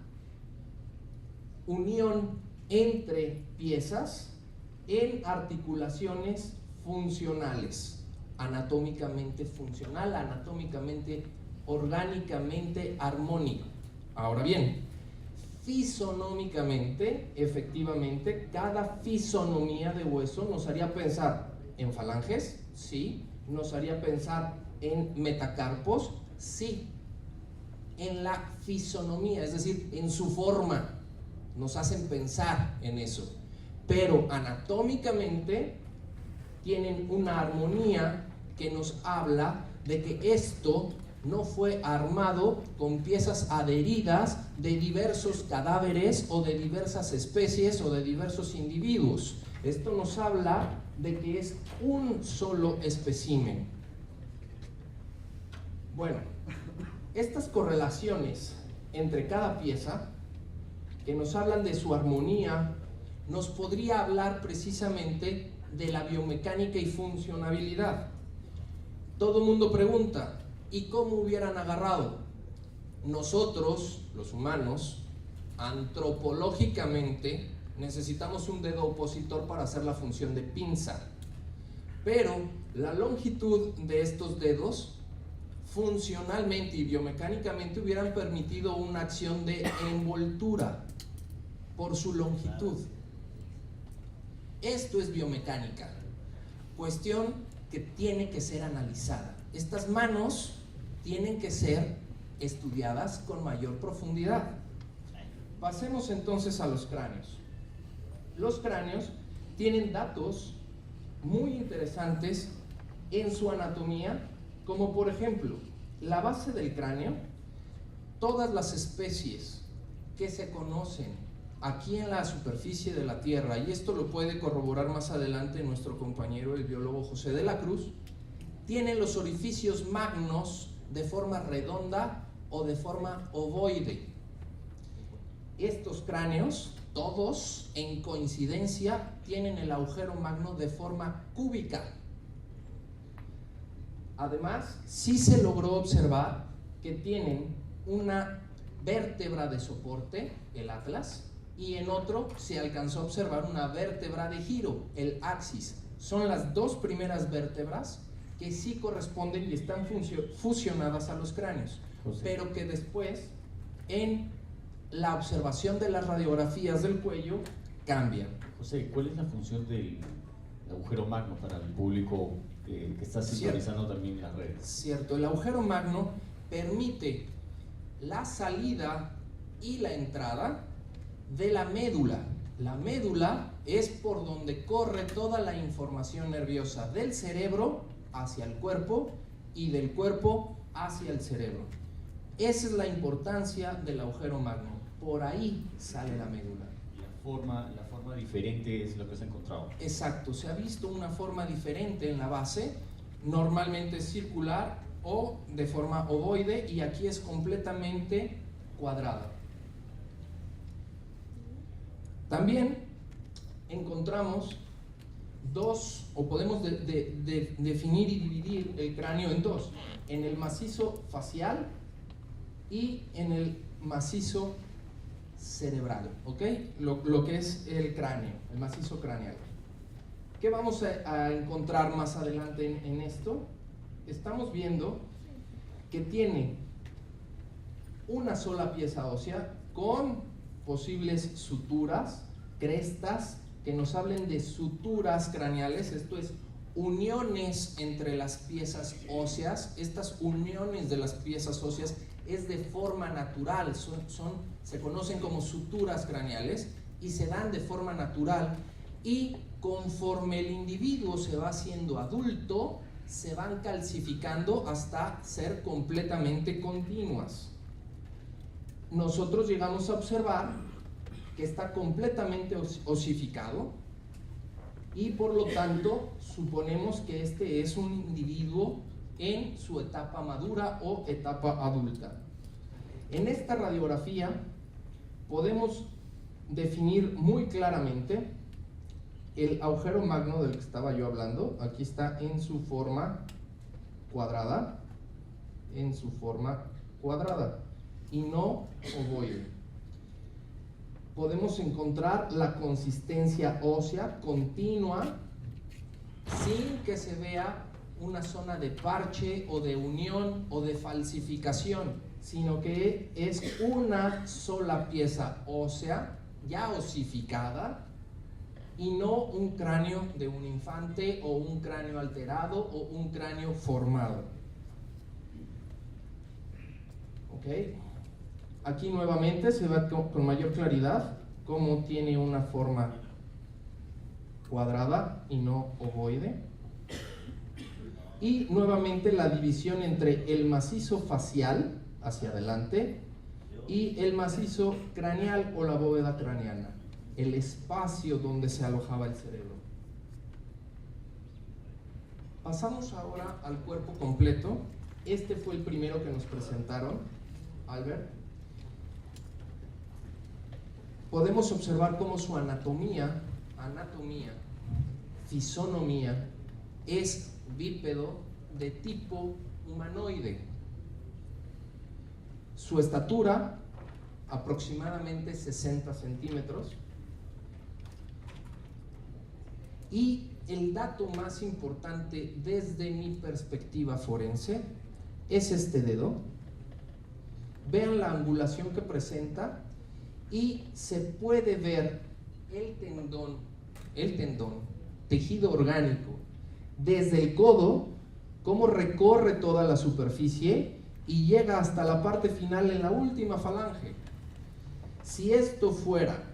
unión entre piezas en articulaciones funcionales, anatómicamente funcional, anatómicamente, orgánicamente armónico. Ahora bien, fisonómicamente, efectivamente, cada fisonomía de hueso nos haría pensar en falanges, sí, nos haría pensar en metacarpos, sí, en la fisonomía, es decir, en su forma, nos hacen pensar en eso, pero anatómicamente tienen una armonía que nos habla de que esto no fue armado con piezas adheridas de diversos cadáveres o de diversas especies o de diversos individuos. Esto nos habla de que es un solo espécimen. Bueno, estas correlaciones entre cada pieza, que nos hablan de su armonía, nos podría hablar precisamente de la biomecánica y funcionabilidad. Todo el mundo pregunta, ¿y cómo hubieran agarrado? Nosotros, los humanos, antropológicamente, necesitamos un dedo opositor para hacer la función de pinza. Pero la longitud de estos dedos, funcionalmente y biomecánicamente, hubieran permitido una acción de envoltura por su longitud. Esto es biomecánica, cuestión que tiene que ser analizada. Estas manos tienen que ser estudiadas con mayor profundidad. Pasemos entonces a los cráneos. Los cráneos tienen datos muy interesantes en su anatomía, como por ejemplo, la base del cráneo. Todas las especies que se conocen aquí en la superficie de la Tierra, y esto lo puede corroborar más adelante nuestro compañero el biólogo José de la Cruz, tienen los orificios magnos de forma redonda o de forma ovoide. Estos cráneos, todos en coincidencia, tienen el agujero magno de forma cúbica. Además, sí se logró observar que tienen una vértebra de soporte, el atlas, y en otro se alcanzó a observar una vértebra de giro, el axis. Son las dos primeras vértebras que sí corresponden y están fusionadas a los cráneos, pero que después, en la observación de las radiografías del cuello, cambian. José, ¿cuál es la función del agujero magno para el público que está sintonizando también las redes? Cierto, el agujero magno permite la salida y la entrada de la médula. La médula es por donde corre toda la información nerviosa del cerebro hacia el cuerpo y del cuerpo hacia el cerebro. Esa es la importancia del agujero magno. Por ahí sale la médula. La forma diferente es lo que se ha encontrado. Exacto, se ha visto una forma diferente en la base, normalmente circular o de forma ovoide, y aquí es completamente cuadrada. También encontramos dos, o podemos definir y dividir el cráneo en dos, en el macizo facial y en el macizo cerebral, ¿ok? Lo que es el cráneo, el macizo craneal. ¿Qué vamos a encontrar más adelante en esto? Estamos viendo que tiene una sola pieza ósea con posibles suturas, crestas, que nos hablen de suturas craneales, esto es uniones entre las piezas óseas. Estas uniones de las piezas óseas es de forma natural, se conocen como suturas craneales y se dan de forma natural, y conforme el individuo se va haciendo adulto, se van calcificando hasta ser completamente continuas. Nosotros llegamos a observar que está completamente osificado y por lo tanto suponemos que este es un individuo en su etapa madura o etapa adulta. En esta radiografía podemos definir muy claramente el agujero magno del que estaba yo hablando. Aquí está en su forma cuadrada, y no ovoide. Podemos encontrar la consistencia ósea continua sin que se vea una zona de parche o de unión o de falsificación, sino que es una sola pieza ósea ya osificada y no un cráneo de un infante o un cráneo alterado o un cráneo formado. ¿Ok? Aquí nuevamente se ve con mayor claridad cómo tiene una forma cuadrada y no ovoide. Y nuevamente la división entre el macizo facial hacia adelante y el macizo craneal o la bóveda craneana, el espacio donde se alojaba el cerebro. Pasamos ahora al cuerpo completo. Este fue el primero que nos presentaron, Albert. Podemos observar cómo su anatomía, fisonomía, es bípedo de tipo humanoide. Su estatura, aproximadamente 60 centímetros. Y el dato más importante desde mi perspectiva forense es este dedo. Vean la angulación que presenta y se puede ver el tendón, tejido orgánico, desde el codo, cómo recorre toda la superficie y llega hasta la parte final en la última falange. Si esto fuera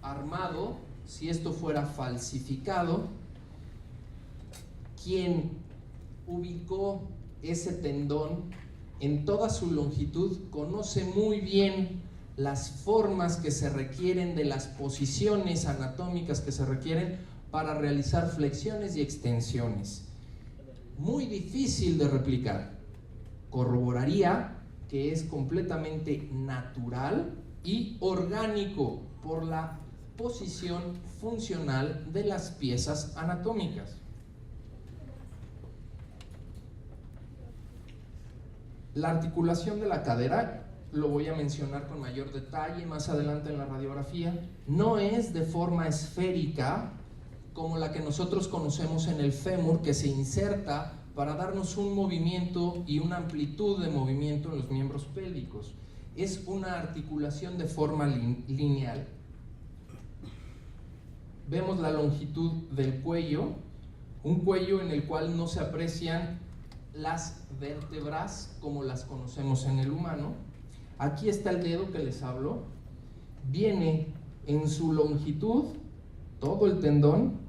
armado, si esto fuera falsificado, quien ubicó ese tendón en toda su longitud conoce muy bien las formas que se requieren, de las posiciones anatómicas que se requieren para realizar flexiones y extensiones. Muy difícil de replicar. Corroboraría que es completamente natural y orgánico por la posición funcional de las piezas anatómicas. La articulación de la cadera, lo voy a mencionar con mayor detalle más adelante en la radiografía, no es de forma esférica como la que nosotros conocemos en el fémur, que se inserta para darnos un movimiento y una amplitud de movimiento en los miembros pélvicos. Es una articulación de forma lineal. Vemos la longitud del cuello, un cuello en el cual no se aprecian las vértebras como las conocemos en el humano. Aquí está el dedo que les hablo, viene en su longitud todo el tendón,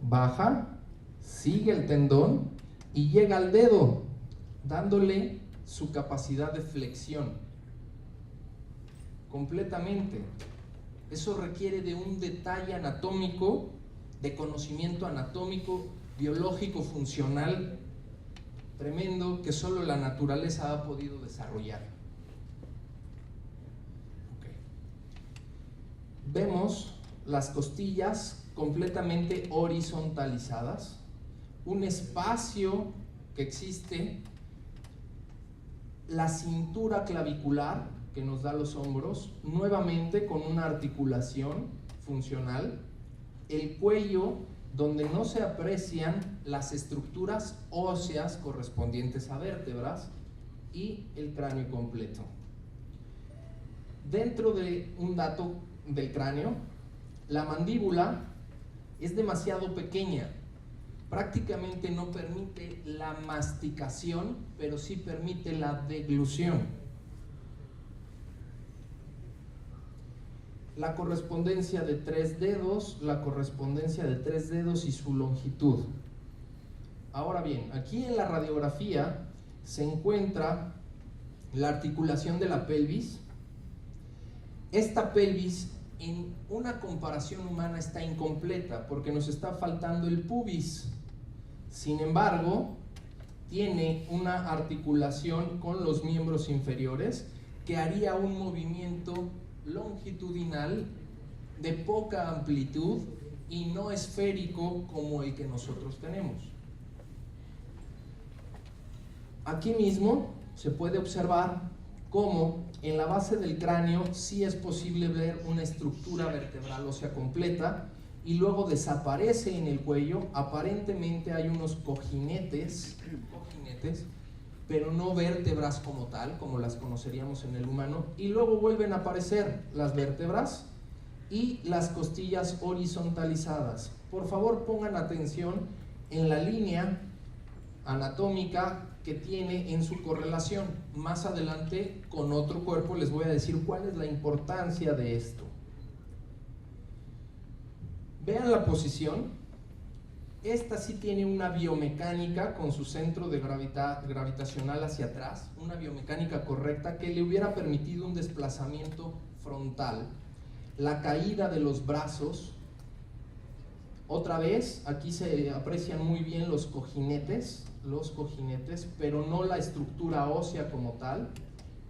baja, sigue el tendón y llega al dedo, dándole su capacidad de flexión completamente. Eso requiere de un detalle anatómico, de conocimiento anatómico, biológico, funcional tremendo, que solo la naturaleza ha podido desarrollar. Okay. Vemos las costillas completamente horizontalizadas, un espacio que existe, la cintura clavicular que nos da los hombros, nuevamente con una articulación funcional, el cuello donde no se aprecian las estructuras óseas correspondientes a vértebras y el cráneo completo. Dentro de un dato del cráneo, la mandíbula es demasiado pequeña, prácticamente no permite la masticación, pero sí permite la deglución. La correspondencia de 3 dedos, y su longitud. Ahora bien, aquí en la radiografía se encuentra la articulación de la pelvis. Esta pelvis en una comparación humana está incompleta porque nos está faltando el pubis. Sin embargo, tiene una articulación con los miembros inferiores que haría un movimiento longitudinal de poca amplitud y no esférico como el que nosotros tenemos. Aquí mismo se puede observar cómo en la base del cráneo sí es posible ver una estructura vertebral ósea completa y luego desaparece en el cuello. Aparentemente hay unos cojinetes, pero no vértebras como tal, como las conoceríamos en el humano, y luego vuelven a aparecer las vértebras y las costillas horizontalizadas. Por favor, pongan atención en la línea anatómica que tiene en su correlación. Más adelante, con otro cuerpo, les voy a decir cuál es la importancia de esto. Vean la posición. Esta sí tiene una biomecánica con su centro de gravedad gravitacional hacia atrás, una biomecánica correcta que le hubiera permitido un desplazamiento frontal, la caída de los brazos. Otra vez, aquí se aprecian muy bien los cojinetes, pero no la estructura ósea como tal,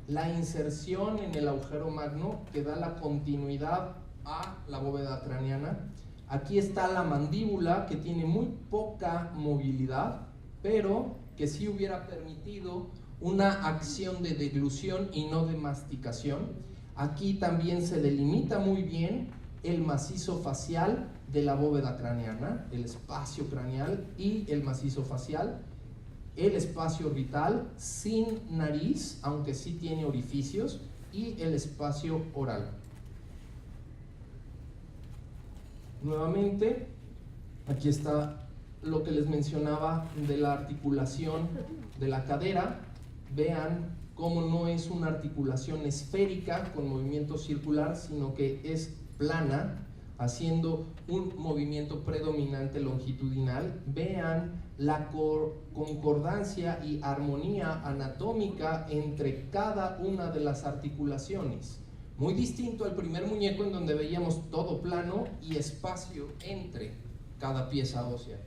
la inserción en el agujero magno que da la continuidad a la bóveda craneana. Aquí está la mandíbula, que tiene muy poca movilidad, pero que sí hubiera permitido una acción de deglución y no de masticación. Aquí también se delimita muy bien el macizo facial de la bóveda craneana, el espacio craneal y el macizo facial, el espacio orbital sin nariz, aunque sí tiene orificios, y el espacio oral. Nuevamente, aquí está lo que les mencionaba de la articulación de la cadera. Vean cómo no es una articulación esférica con movimiento circular, sino que es plana, haciendo un movimiento predominante longitudinal. Vean la concordancia y armonía anatómica entre cada una de las articulaciones. Muy distinto al primer muñeco, en donde veíamos todo plano y espacio entre cada pieza ósea.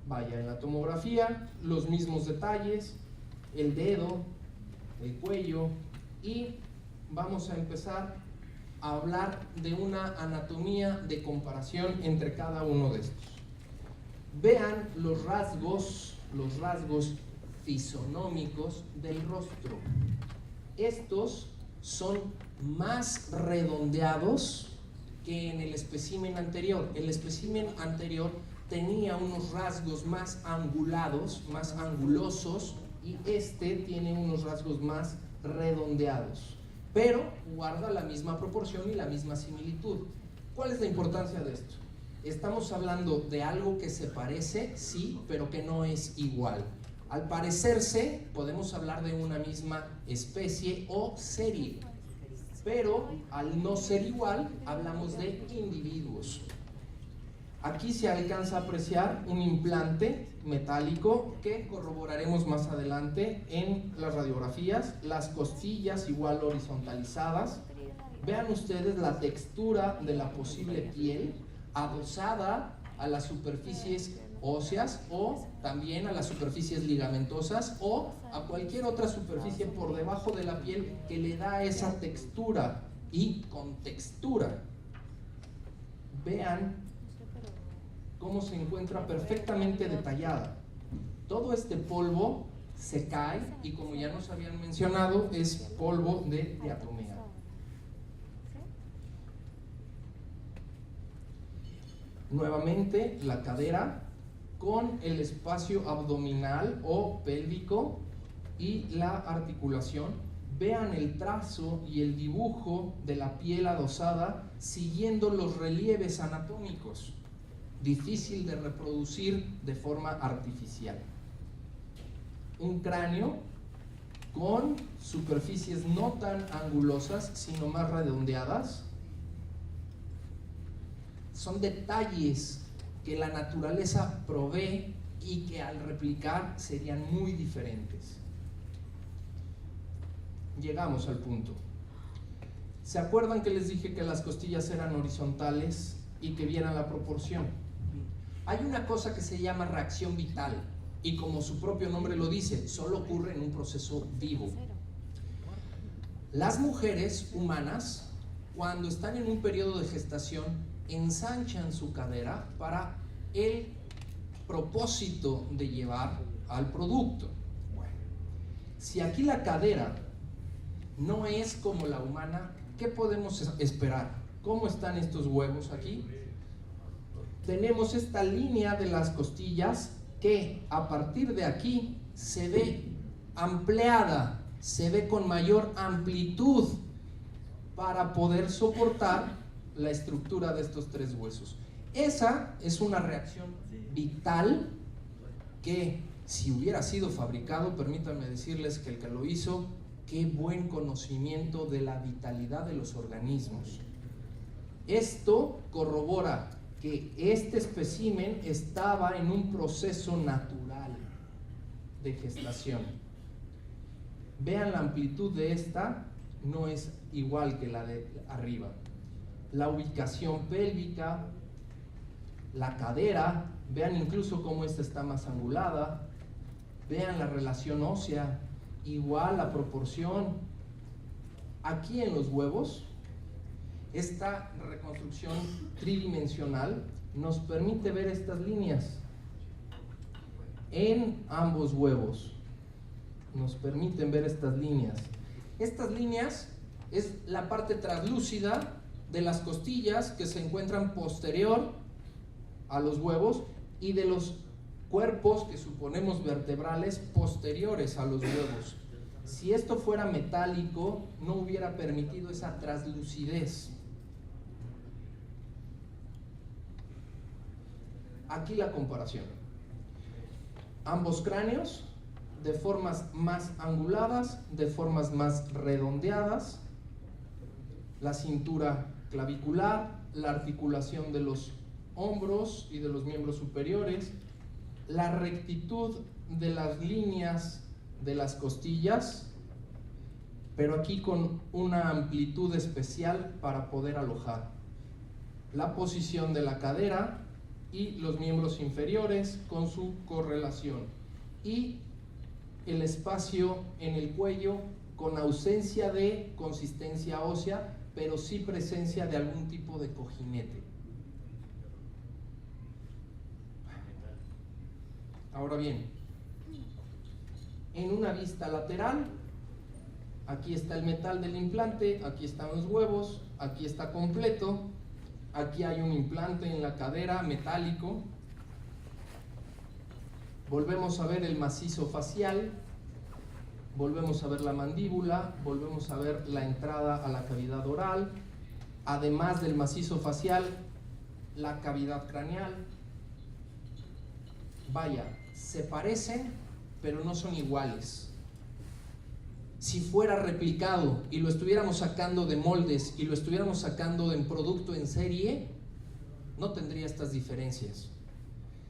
Vaya, en la tomografía, los mismos detalles, el dedo, el cuello, y vamos a empezar a hablar de una anatomía de comparación entre cada uno de estos. Vean los rasgos fisonómicos del rostro. Estos son más redondeados que en el espécimen anterior. El espécimen anterior tenía unos rasgos más angulados, más angulosos, y este tiene unos rasgos más redondeados, pero guarda la misma proporción y la misma similitud. ¿Cuál es la importancia de esto? Estamos hablando de algo que se parece, sí, pero que no es igual. Al parecerse, podemos hablar de una misma especie o serie, pero al no ser igual, hablamos de individuos. Aquí se alcanza a apreciar un implante metálico que corroboraremos más adelante en las radiografías, las costillas igual horizontalizadas. Vean ustedes la textura de la posible piel adosada a las superficies óseas o también a las superficies ligamentosas o a cualquier otra superficie por debajo de la piel que le da esa textura y contextura. Vean cómo se encuentra perfectamente detallada. Todo este polvo se cae y, como ya nos habían mencionado, es polvo de diatomea. Nuevamente la cadera con el espacio abdominal o pélvico y la articulación. Vean el trazo y el dibujo de la piel adosada siguiendo los relieves anatómicos. Difícil de reproducir de forma artificial. Un cráneo con superficies no tan angulosas, sino más redondeadas. Son detalles que la naturaleza provee y que al replicar serían muy diferentes. Llegamos al punto. ¿Se acuerdan que les dije que las costillas eran horizontales y que vieran la proporción? Hay una cosa que se llama reacción vital y, como su propio nombre lo dice, solo ocurre en un proceso vivo. Las mujeres humanas, cuando están en un periodo de gestación, ensanchan su cadera para el propósito de llevar al producto. Bueno, si aquí la cadera no es como la humana, ¿qué podemos esperar? ¿Cómo están estos huevos aquí? Tenemos esta línea de las costillas que a partir de aquí se ve ampliada, se ve con mayor amplitud para poder soportar la estructura de estos tres huesos. Esa es una reacción vital que, si hubiera sido fabricado, permítanme decirles que el que lo hizo, qué buen conocimiento de la vitalidad de los organismos. Esto corrobora que este espécimen estaba en un proceso natural de gestación. Vean la amplitud de esta, no es igual que la de arriba. La ubicación pélvica, la cadera, vean incluso cómo esta está más angulada, vean la relación ósea, igual la proporción. Aquí en los huevos, esta reconstrucción tridimensional nos permite ver estas líneas en ambos huevos. Nos permiten ver estas líneas. Estas líneas es la parte translúcida de las costillas que se encuentran posterior a los huevos y de los cuerpos que suponemos vertebrales posteriores a los huevos. Si esto fuera metálico, no hubiera permitido esa translucidez. Aquí la comparación. Ambos cráneos de formas más anguladas, de formas más redondeadas, la cintura clavicular, la articulación de los hombros y de los miembros superiores, la rectitud de las líneas de las costillas, pero aquí con una amplitud especial para poder alojar. La posición de la cadera y los miembros inferiores con su correlación. Y el espacio en el cuello con ausencia de consistencia ósea, pero sí presencia de algún tipo de cojinete. Ahora bien, en una vista lateral, aquí está el metal del implante, aquí están los huevos, aquí está completo, aquí hay un implante en la cadera metálico. Volvemos a ver el macizo facial, volvemos a ver la mandíbula, volvemos a ver la entrada a la cavidad oral, además del macizo facial, la cavidad craneal. Vaya, se parecen, pero no son iguales. Si fuera replicado y lo estuviéramos sacando de moldes y lo estuviéramos sacando en producto en serie, no tendría estas diferencias.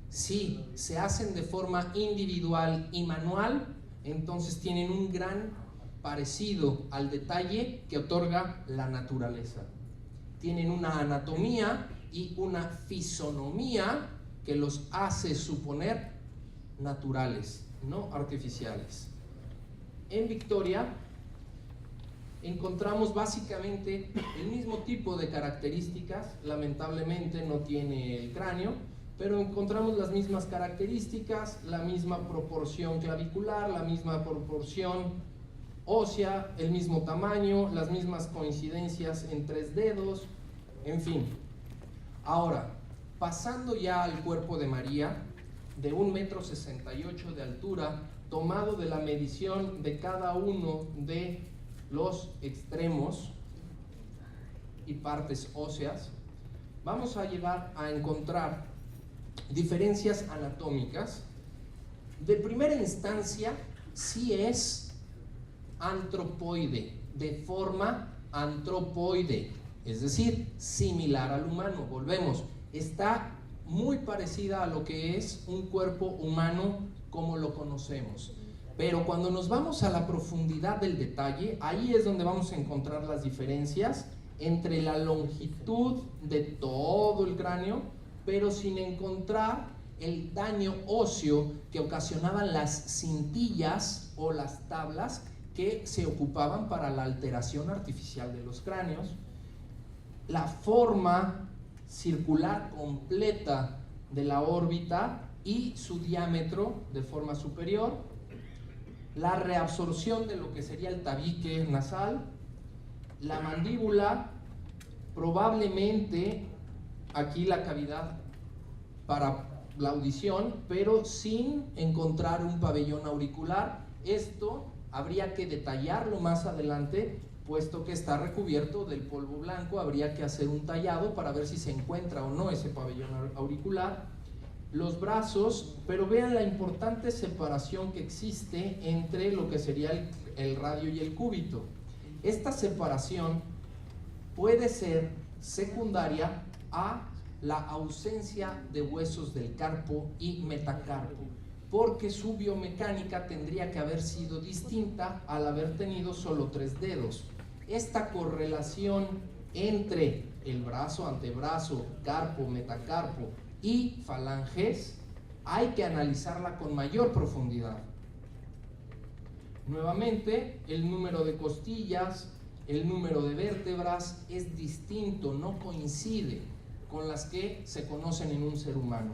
Si se hacen de forma individual y manual, entonces tienen un gran parecido al detalle que otorga la naturaleza. Tienen una anatomía y una fisonomía que los hace suponer naturales, no artificiales. En Victoria encontramos básicamente el mismo tipo de características. Lamentablemente no tiene el cráneo, pero encontramos las mismas características, la misma proporción clavicular, la misma proporción ósea, el mismo tamaño, las mismas coincidencias en 3 dedos, en fin. Ahora, pasando ya al cuerpo de María, de 1,68 m de altura, tomado de la medición de cada uno de los extremos y partes óseas, vamos a llegar a encontrar diferencias anatómicas. De primera instancia, sí es antropoide, de forma antropoide, es decir, similar al humano. Volvemos, está muy parecida a lo que es un cuerpo humano como lo conocemos. Pero cuando nos vamos a la profundidad del detalle, ahí es donde vamos a encontrar las diferencias entre la longitud de todo el cráneo, pero sin encontrar el daño óseo que ocasionaban las cintillas o las tablas que se ocupaban para la alteración artificial de los cráneos, la forma circular completa de la órbita y su diámetro de forma superior, la reabsorción de lo que sería el tabique nasal, la mandíbula, probablemente aquí la cavidad para la audición, pero sin encontrar un pabellón auricular. Esto habría que detallarlo más adelante, puesto que está recubierto del polvo blanco. Habría que hacer un tallado para ver si se encuentra o no ese pabellón auricular. Los brazos, pero vean la importante separación que existe entre lo que sería el radio y el cúbito. Esta separación puede ser secundaria a la ausencia de huesos del carpo y metacarpo, porque su biomecánica tendría que haber sido distinta al haber tenido solo 3 dedos. Esta correlación entre el brazo, antebrazo, carpo, metacarpo y falanges hay que analizarla con mayor profundidad. Nuevamente, el número de costillas, el número de vértebras es distinto, no coincide con las que se conocen en un ser humano.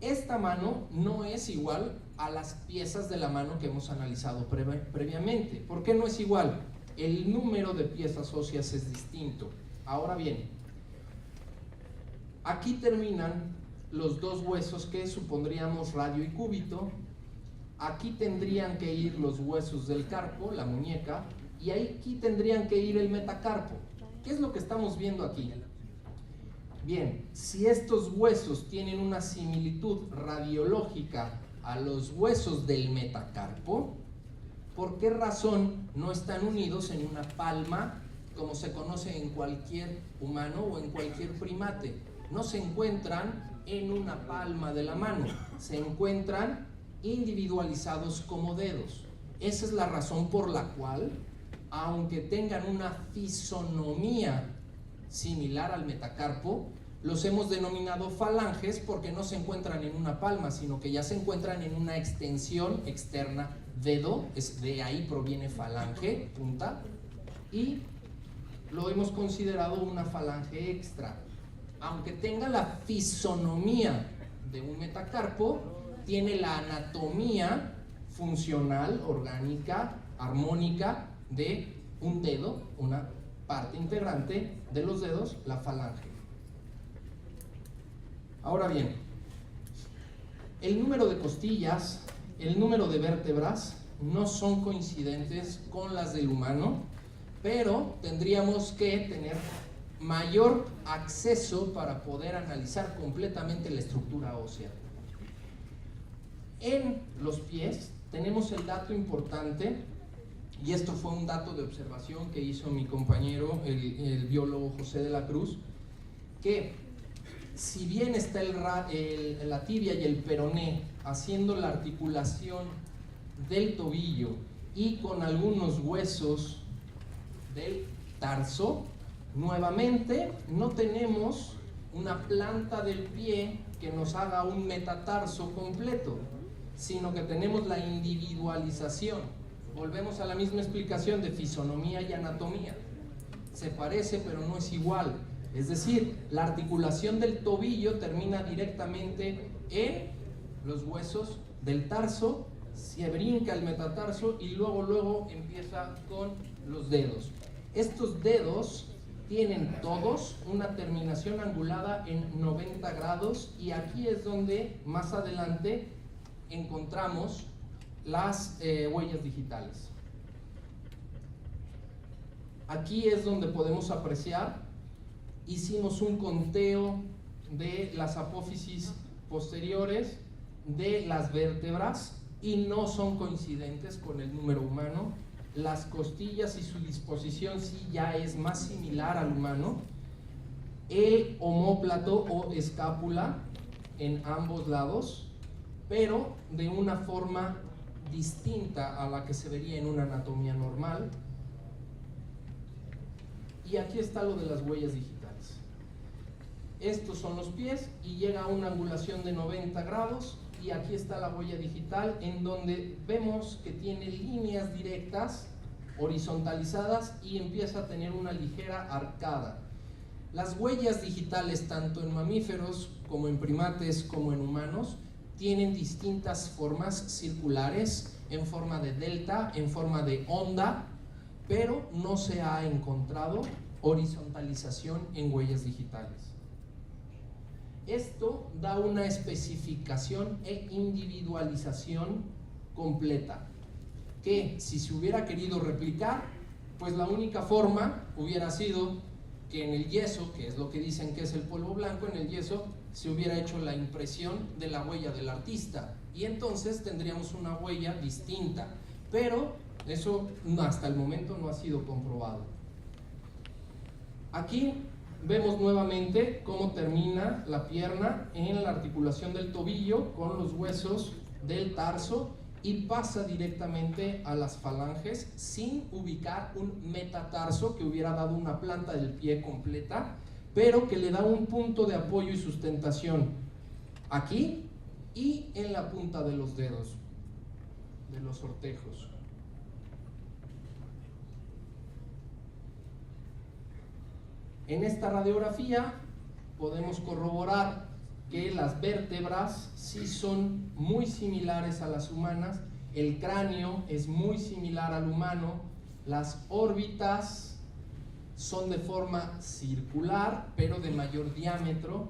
Esta mano no es igual a las piezas de la mano que hemos analizado previamente. ¿Por qué no es igual? El número de piezas óseas es distinto. Ahora bien, aquí terminan los 2 huesos que supondríamos radio y cúbito. Aquí tendrían que ir los huesos del carpo, la muñeca, y aquí tendrían que ir el metacarpo. ¿Qué es lo que estamos viendo aquí? Bien, si estos huesos tienen una similitud radiológica a los huesos del metacarpo, ¿por qué razón no están unidos en una palma como se conoce en cualquier humano o en cualquier primate? No se encuentran en una palma de la mano, se encuentran individualizados como dedos. Esa es la razón por la cual, aunque tengan una fisonomía similar al metacarpo, los hemos denominado falanges porque no se encuentran en una palma, sino que ya se encuentran en una extensión externa, dedo, de ahí proviene falange, punta, y lo hemos considerado una falange extra. Aunque tenga la fisonomía de un metacarpo, tiene la anatomía funcional, orgánica, armónica de un dedo, una parte integrante de los dedos, la falange. Ahora bien, el número de costillas, el número de vértebras no son coincidentes con las del humano, pero tendríamos que tener mayor acceso para poder analizar completamente la estructura ósea. En los pies tenemos el dato importante, y esto fue un dato de observación que hizo mi compañero, el biólogo José de la Cruz, que si bien está la tibia y el peroné haciendo la articulación del tobillo y con algunos huesos del tarso, nuevamente no tenemos una planta del pie que nos haga un metatarso completo, sino que tenemos la individualización. Volvemos a la misma explicación de fisonomía y anatomía. Se parece pero no es igual. Es decir, la articulación del tobillo termina directamente en los huesos del tarso, se brinca el metatarso y luego empieza con los dedos. Estos dedos tienen todos una terminación angulada en 90 grados y aquí es donde más adelante encontramos las huellas digitales. Aquí es donde podemos apreciar, hicimos un conteo de las apófisis posteriores de las vértebras y no son coincidentes con el número humano. Las costillas y su disposición sí ya es más similar al humano. El omóplato o escápula en ambos lados, pero de una forma distinta a la que se vería en una anatomía normal. Y aquí está lo de las huellas digitales. Estos son los pies y llega a una angulación de 90 grados y aquí está la huella digital en donde vemos que tiene líneas directas horizontalizadas y empieza a tener una ligera arcada. Las huellas digitales tanto en mamíferos como en primates como en humanos tienen distintas formas circulares, en forma de delta, en forma de onda, pero no se ha encontrado horizontalización en huellas digitales. Esto da una especificación e individualización completa, que si se hubiera querido replicar, pues la única forma hubiera sido que en el yeso, que es lo que dicen que es el polvo blanco, en el yeso se hubiera hecho la impresión de la huella del artista y entonces tendríamos una huella distinta, pero eso hasta el momento no ha sido comprobado. Aquí vemos nuevamente cómo termina la pierna en la articulación del tobillo con los huesos del tarso y pasa directamente a las falanges sin ubicar un metatarso que hubiera dado una planta del pie completa, pero que le da un punto de apoyo y sustentación aquí y en la punta de los dedos, de los ortejos. En esta radiografía podemos corroborar que las vértebras sí son muy similares a las humanas, el cráneo es muy similar al humano, las órbitas son de forma circular pero de mayor diámetro.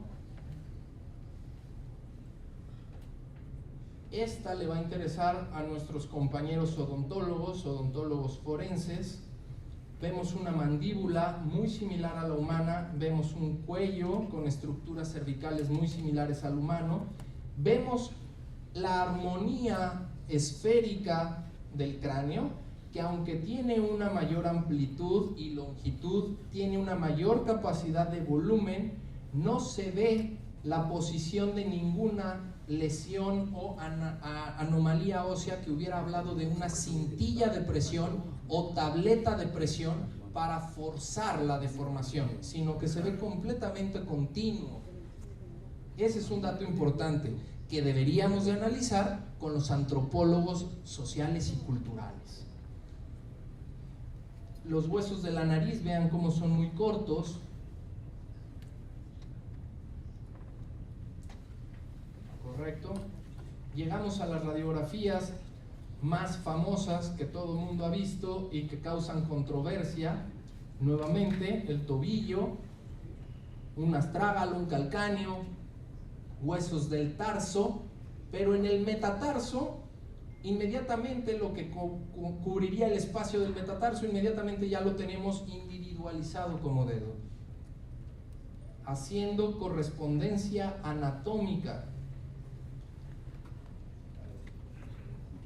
Esta le va a interesar a nuestros compañeros odontólogos forenses. Vemos una mandíbula muy similar a la humana, vemos un cuello con estructuras cervicales muy similares al humano, vemos la armonía esférica del cráneo, que aunque tiene una mayor amplitud y longitud, tiene una mayor capacidad de volumen, no se ve la posición de ninguna lesión o anomalía ósea que hubiera hablado de una cintilla de presión o tableta de presión para forzar la deformación, sino que se ve completamente continuo. Ese es un dato importante que deberíamos de analizar con los antropólogos sociales y culturales. Los huesos de la nariz, vean cómo son muy cortos. Correcto. Llegamos a las radiografías más famosas que todo el mundo ha visto y que causan controversia. Nuevamente, el tobillo, un astrágalo, un calcáneo, huesos del tarso, pero en el metatarso, inmediatamente lo que cubriría el espacio del metatarso, inmediatamente ya lo tenemos individualizado como dedo, haciendo correspondencia anatómica.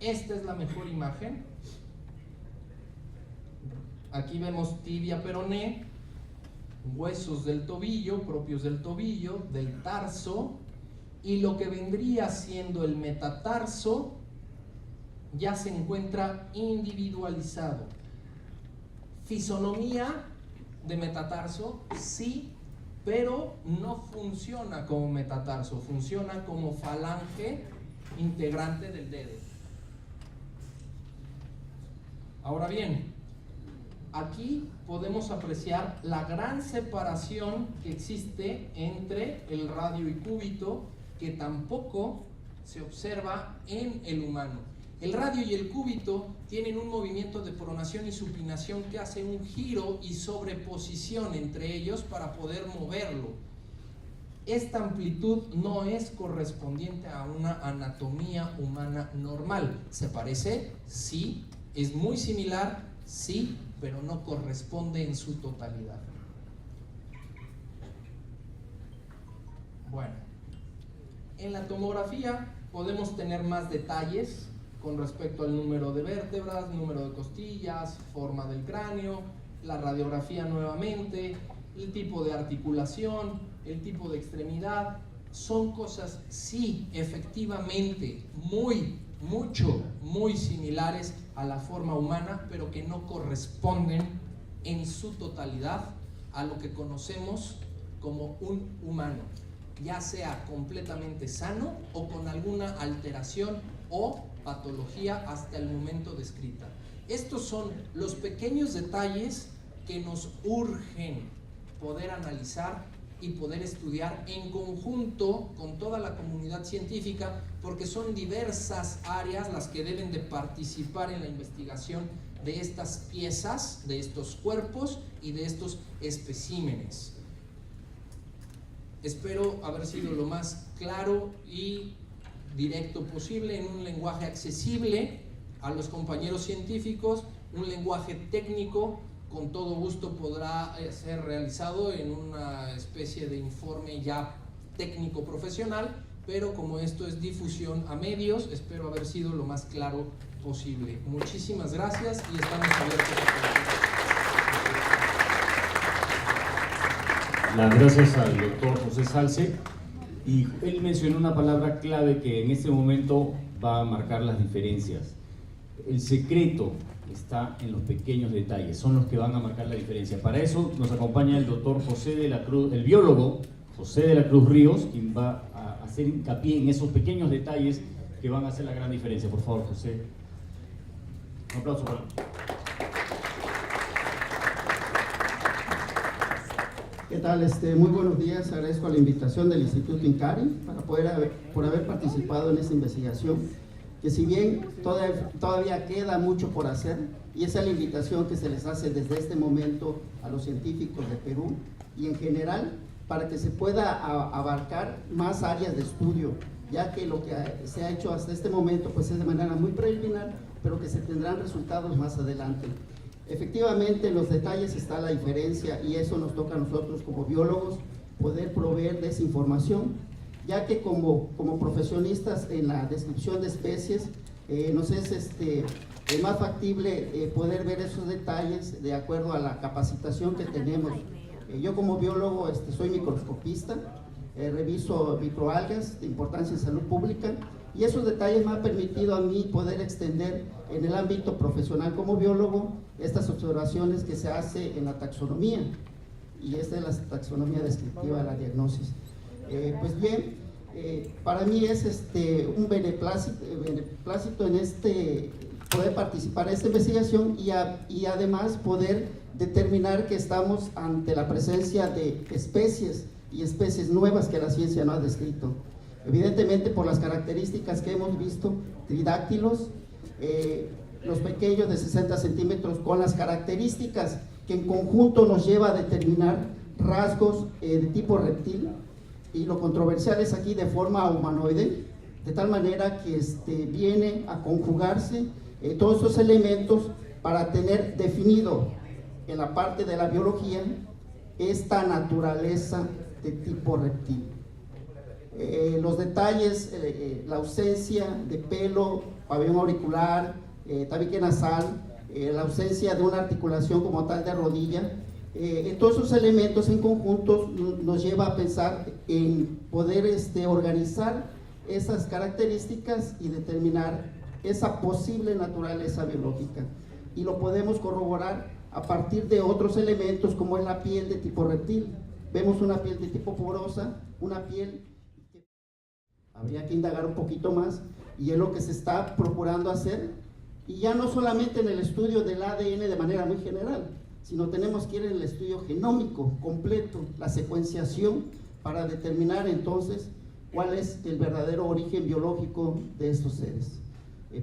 Esta es la mejor imagen. Aquí vemos tibia peroné, huesos del tobillo, propios del tobillo, del tarso, y lo que vendría siendo el metatarso ya se encuentra individualizado. Fisonomía de metatarso, sí, pero no funciona como metatarso, funciona como falange integrante del dedo. Ahora bien, aquí podemos apreciar la gran separación que existe entre el radio y cúbito, que tampoco se observa en el humano. El radio y el cúbito tienen un movimiento de pronación y supinación que hace un giro y sobreposición entre ellos para poder moverlo. Esta amplitud no es correspondiente a una anatomía humana normal. ¿Se parece? Sí. ¿Es muy similar? Sí, pero no corresponde en su totalidad. Bueno, en la tomografía podemos tener más detalles con respecto al número de vértebras, número de costillas, forma del cráneo, la radiografía nuevamente, el tipo de articulación, el tipo de extremidad. Son cosas, sí, efectivamente, muy similares a la forma humana, pero que no corresponden en su totalidad a lo que conocemos como un humano, ya sea completamente sano o con alguna alteración o patología hasta el momento descrita. Estos son los pequeños detalles que nos urgen poder analizar y poder estudiar en conjunto con toda la comunidad científica, porque son diversas áreas las que deben de participar en la investigación de estas piezas, de estos cuerpos y de estos especímenes. Espero haber sido lo más claro y directo posible, en un lenguaje accesible a los compañeros científicos, un lenguaje técnico. Con todo gusto podrá ser realizado en una especie de informe ya técnico profesional, pero como esto es difusión a medios, espero haber sido lo más claro posible. Muchísimas gracias y estamos abiertos a Las gracias al doctor José Salce, y él mencionó una palabra clave que en este momento va a marcar las diferencias. El secreto está en los pequeños detalles, son los que van a marcar la diferencia. Para eso nos acompaña el doctor José de la Cruz, el biólogo José de la Cruz Ríos, quien va a hacer hincapié en esos pequeños detalles que van a hacer la gran diferencia. Por favor, José. Un aplauso para él. ¿Qué tal? Muy buenos días. Agradezco la invitación del Instituto INCARI por haber participado en esta investigación, que si bien todavía queda mucho por hacer, y esa es la invitación que se les hace desde este momento a los científicos de Perú y en general, para que se pueda abarcar más áreas de estudio, ya que lo que se ha hecho hasta este momento pues es de manera muy preliminar, pero que se tendrán resultados más adelante. Efectivamente, en los detalles está la diferencia, y eso nos toca a nosotros como biólogos poder proveer de esa información. ya que como profesionistas en la descripción de especies, nos es más factible poder ver esos detalles de acuerdo a la capacitación que tenemos. Yo como biólogo soy microscopista, reviso microalgas de importancia en salud pública, y esos detalles me han permitido a mí poder extender en el ámbito profesional como biólogo estas observaciones que se hace en la taxonomía, y esta es la taxonomía descriptiva de la diagnosis. Pues bien, para mí es un beneplácito en poder participar en esta investigación y además poder determinar que estamos ante la presencia de especies y especies nuevas que la ciencia no ha descrito. Evidentemente, por las características que hemos visto, tridáctilos, los pequeños de 60 centímetros, con las características que en conjunto nos lleva a determinar rasgos de tipo reptil, y lo controversial es aquí de forma humanoide, de tal manera que viene a conjugarse todos estos elementos para tener definido en la parte de la biología esta naturaleza de tipo reptil. Los detalles, la ausencia de pelo, pabellón auricular, tabique nasal, la ausencia de una articulación como tal de rodilla, todos esos elementos en conjunto nos lleva a pensar en poder organizar esas características y determinar esa posible naturaleza biológica, y lo podemos corroborar a partir de otros elementos como es la piel de tipo reptil. Vemos una piel de tipo porosa, una piel que habría que indagar un poquito más, y es lo que se está procurando hacer, y ya no solamente en el estudio del ADN de manera muy general, sino tenemos que ir en el estudio genómico completo, la secuenciación, para determinar entonces cuál es el verdadero origen biológico de estos seres.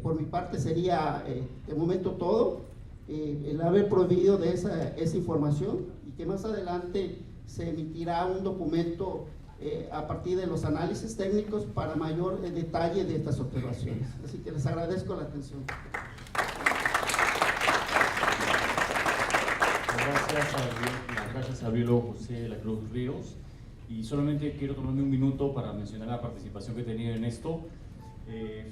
Por mi parte sería de momento todo, el haber prohibido de esa información, y que más adelante se emitirá un documento a partir de los análisis técnicos para mayor detalle de estas observaciones. Así que les agradezco la atención. Gracias al biólogo José de la Cruz Ríos, y solamente quiero tomarme un minuto para mencionar la participación que he tenido en esto.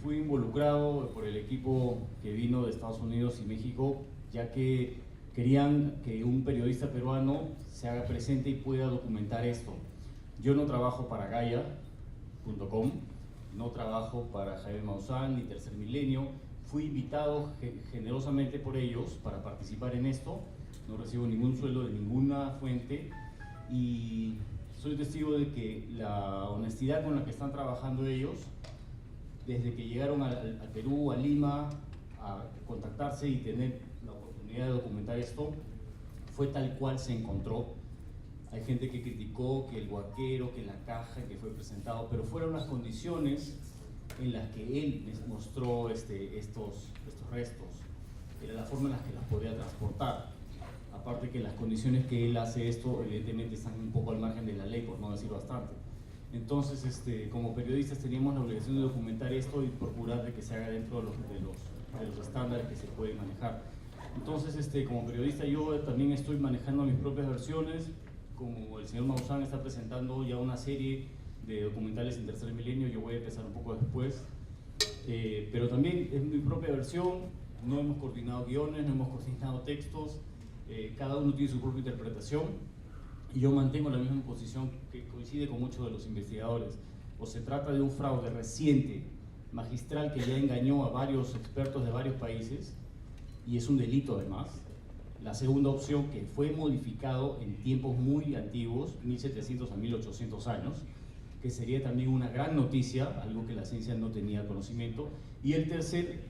Fui involucrado por el equipo que vino de Estados Unidos y México, ya que querían que un periodista peruano se haga presente y pueda documentar esto. Yo no trabajo para Gaia.com, no trabajo para Jaime Maussan ni Tercer Milenio. Fui invitado generosamente por ellos para participar en esto. No recibo ningún sueldo de ninguna fuente, y soy testigo de que la honestidad con la que están trabajando ellos, desde que llegaron a Perú, a Lima, a contactarse y tener la oportunidad de documentar esto, fue tal cual se encontró. Hay gente que criticó que el huaquero, que la caja que fue presentado, pero fueron las condiciones en las que él mostró estos restos. Era la forma en la que las podía transportar. Aparte que las condiciones que él hace esto, evidentemente están un poco al margen de la ley, por no decir bastante. Entonces, como periodistas teníamos la obligación de documentar esto y procurar de que se haga dentro de los estándares que se pueden manejar. Entonces, como periodista yo también estoy manejando mis propias versiones, como el señor Maussan está presentando ya una serie de documentales en Tercer Milenio, yo voy a empezar un poco después, pero también es mi propia versión, no hemos coordinado guiones, no hemos coordinado textos, cada uno tiene su propia interpretación, y yo mantengo la misma posición que coincide con muchos de los investigadores. O se trata de un fraude reciente, magistral, que ya engañó a varios expertos de varios países, y es un delito además. La segunda opción, que fue modificado en tiempos muy antiguos, 1700 a 1800 años, que sería también una gran noticia, algo que la ciencia no tenía conocimiento. Y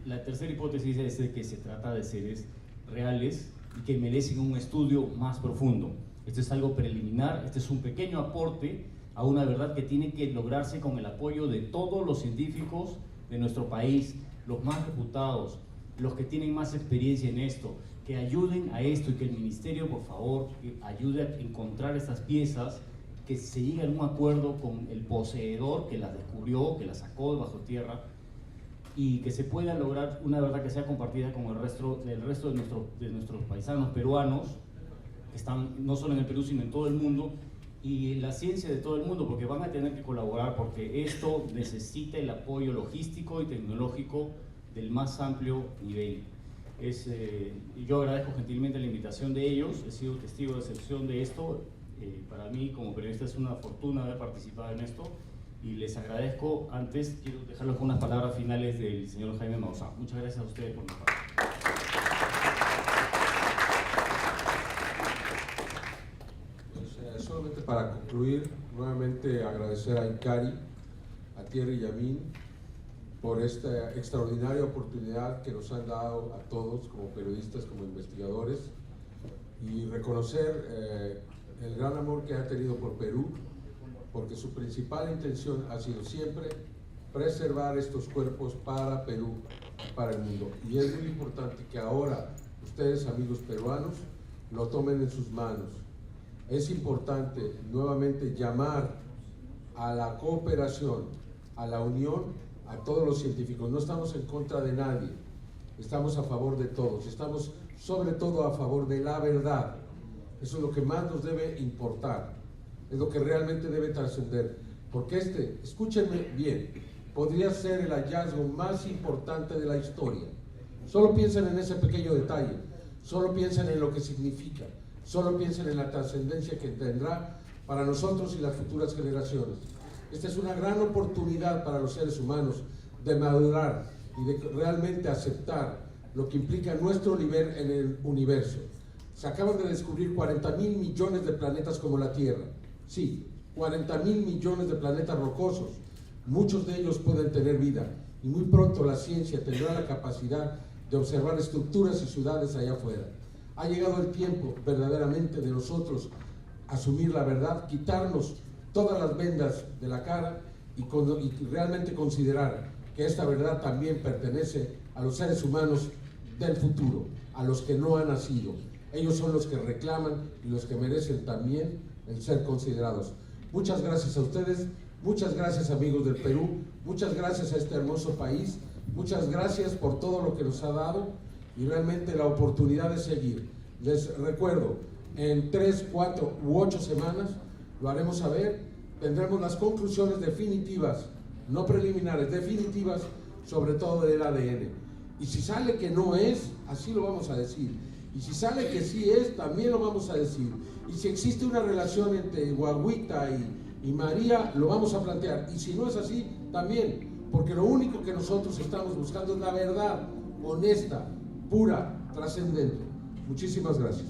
la tercera hipótesis es de que se trata de seres reales y que merecen un estudio más profundo. Esto es algo preliminar, este es un pequeño aporte a una verdad que tiene que lograrse con el apoyo de todos los científicos de nuestro país, los más reputados, los que tienen más experiencia en esto, que ayuden a esto, y que el ministerio, por favor, que ayude a encontrar estas piezas, que se llegue a un acuerdo con el poseedor que las descubrió, que las sacó de bajo tierra, y que se pueda lograr una verdad que sea compartida con el resto de nuestros paisanos peruanos, que están no solo en el Perú, sino en todo el mundo, y la ciencia de todo el mundo, porque van a tener que colaborar, porque esto necesita el apoyo logístico y tecnológico del más amplio nivel. Yo agradezco gentilmente la invitación de ellos, he sido testigo de excepción de esto. Para mí como periodista es una fortuna haber participado en esto y les agradezco. Antes quiero dejarles con unas palabras finales del señor Jaime Maussan. Muchas gracias a ustedes por mi parte. Solamente para concluir, nuevamente agradecer a Incari, a Thierry y a mí por esta extraordinaria oportunidad que nos han dado a todos como periodistas, como investigadores, y reconocer el gran amor que ha tenido por Perú, porque su principal intención ha sido siempre preservar estos cuerpos para Perú, para el mundo. Y es muy importante que ahora ustedes, amigos peruanos, lo tomen en sus manos. Es importante nuevamente llamar a la cooperación, a la unión, a todos los científicos. No estamos en contra de nadie, estamos a favor de todos, estamos sobre todo a favor de la verdad. Eso es lo que más nos debe importar, es lo que realmente debe trascender, porque escúchenme bien, podría ser el hallazgo más importante de la historia. Solo piensen en ese pequeño detalle, solo piensen en lo que significa, solo piensen en la trascendencia que tendrá para nosotros y las futuras generaciones. Esta es una gran oportunidad para los seres humanos de madurar y de realmente aceptar lo que implica nuestro nivel en el universo. Se acaban de descubrir 40.000 millones de planetas como la Tierra. Sí, 40.000 millones de planetas rocosos. Muchos de ellos pueden tener vida y muy pronto la ciencia tendrá la capacidad de observar estructuras y ciudades allá afuera. Ha llegado el tiempo verdaderamente de nosotros asumir la verdad, quitarnos todas las vendas de la cara y realmente considerar que esta verdad también pertenece a los seres humanos del futuro, a los que no han nacido. Ellos son los que reclaman y los que merecen también el ser considerados. Muchas gracias a ustedes, muchas gracias amigos del Perú, muchas gracias a este hermoso país, muchas gracias por todo lo que nos ha dado y realmente la oportunidad de seguir. Les recuerdo, en 3, 4 u 8 semanas lo haremos saber, tendremos las conclusiones definitivas, no preliminares, definitivas, sobre todo del ADN. Y si sale que no es, así lo vamos a decir. Y si sale que sí es, también lo vamos a decir. Y si existe una relación entre Guaguita y María, lo vamos a plantear. Y si no es así, también. Porque lo único que nosotros estamos buscando es la verdad honesta, pura, trascendente. Muchísimas gracias.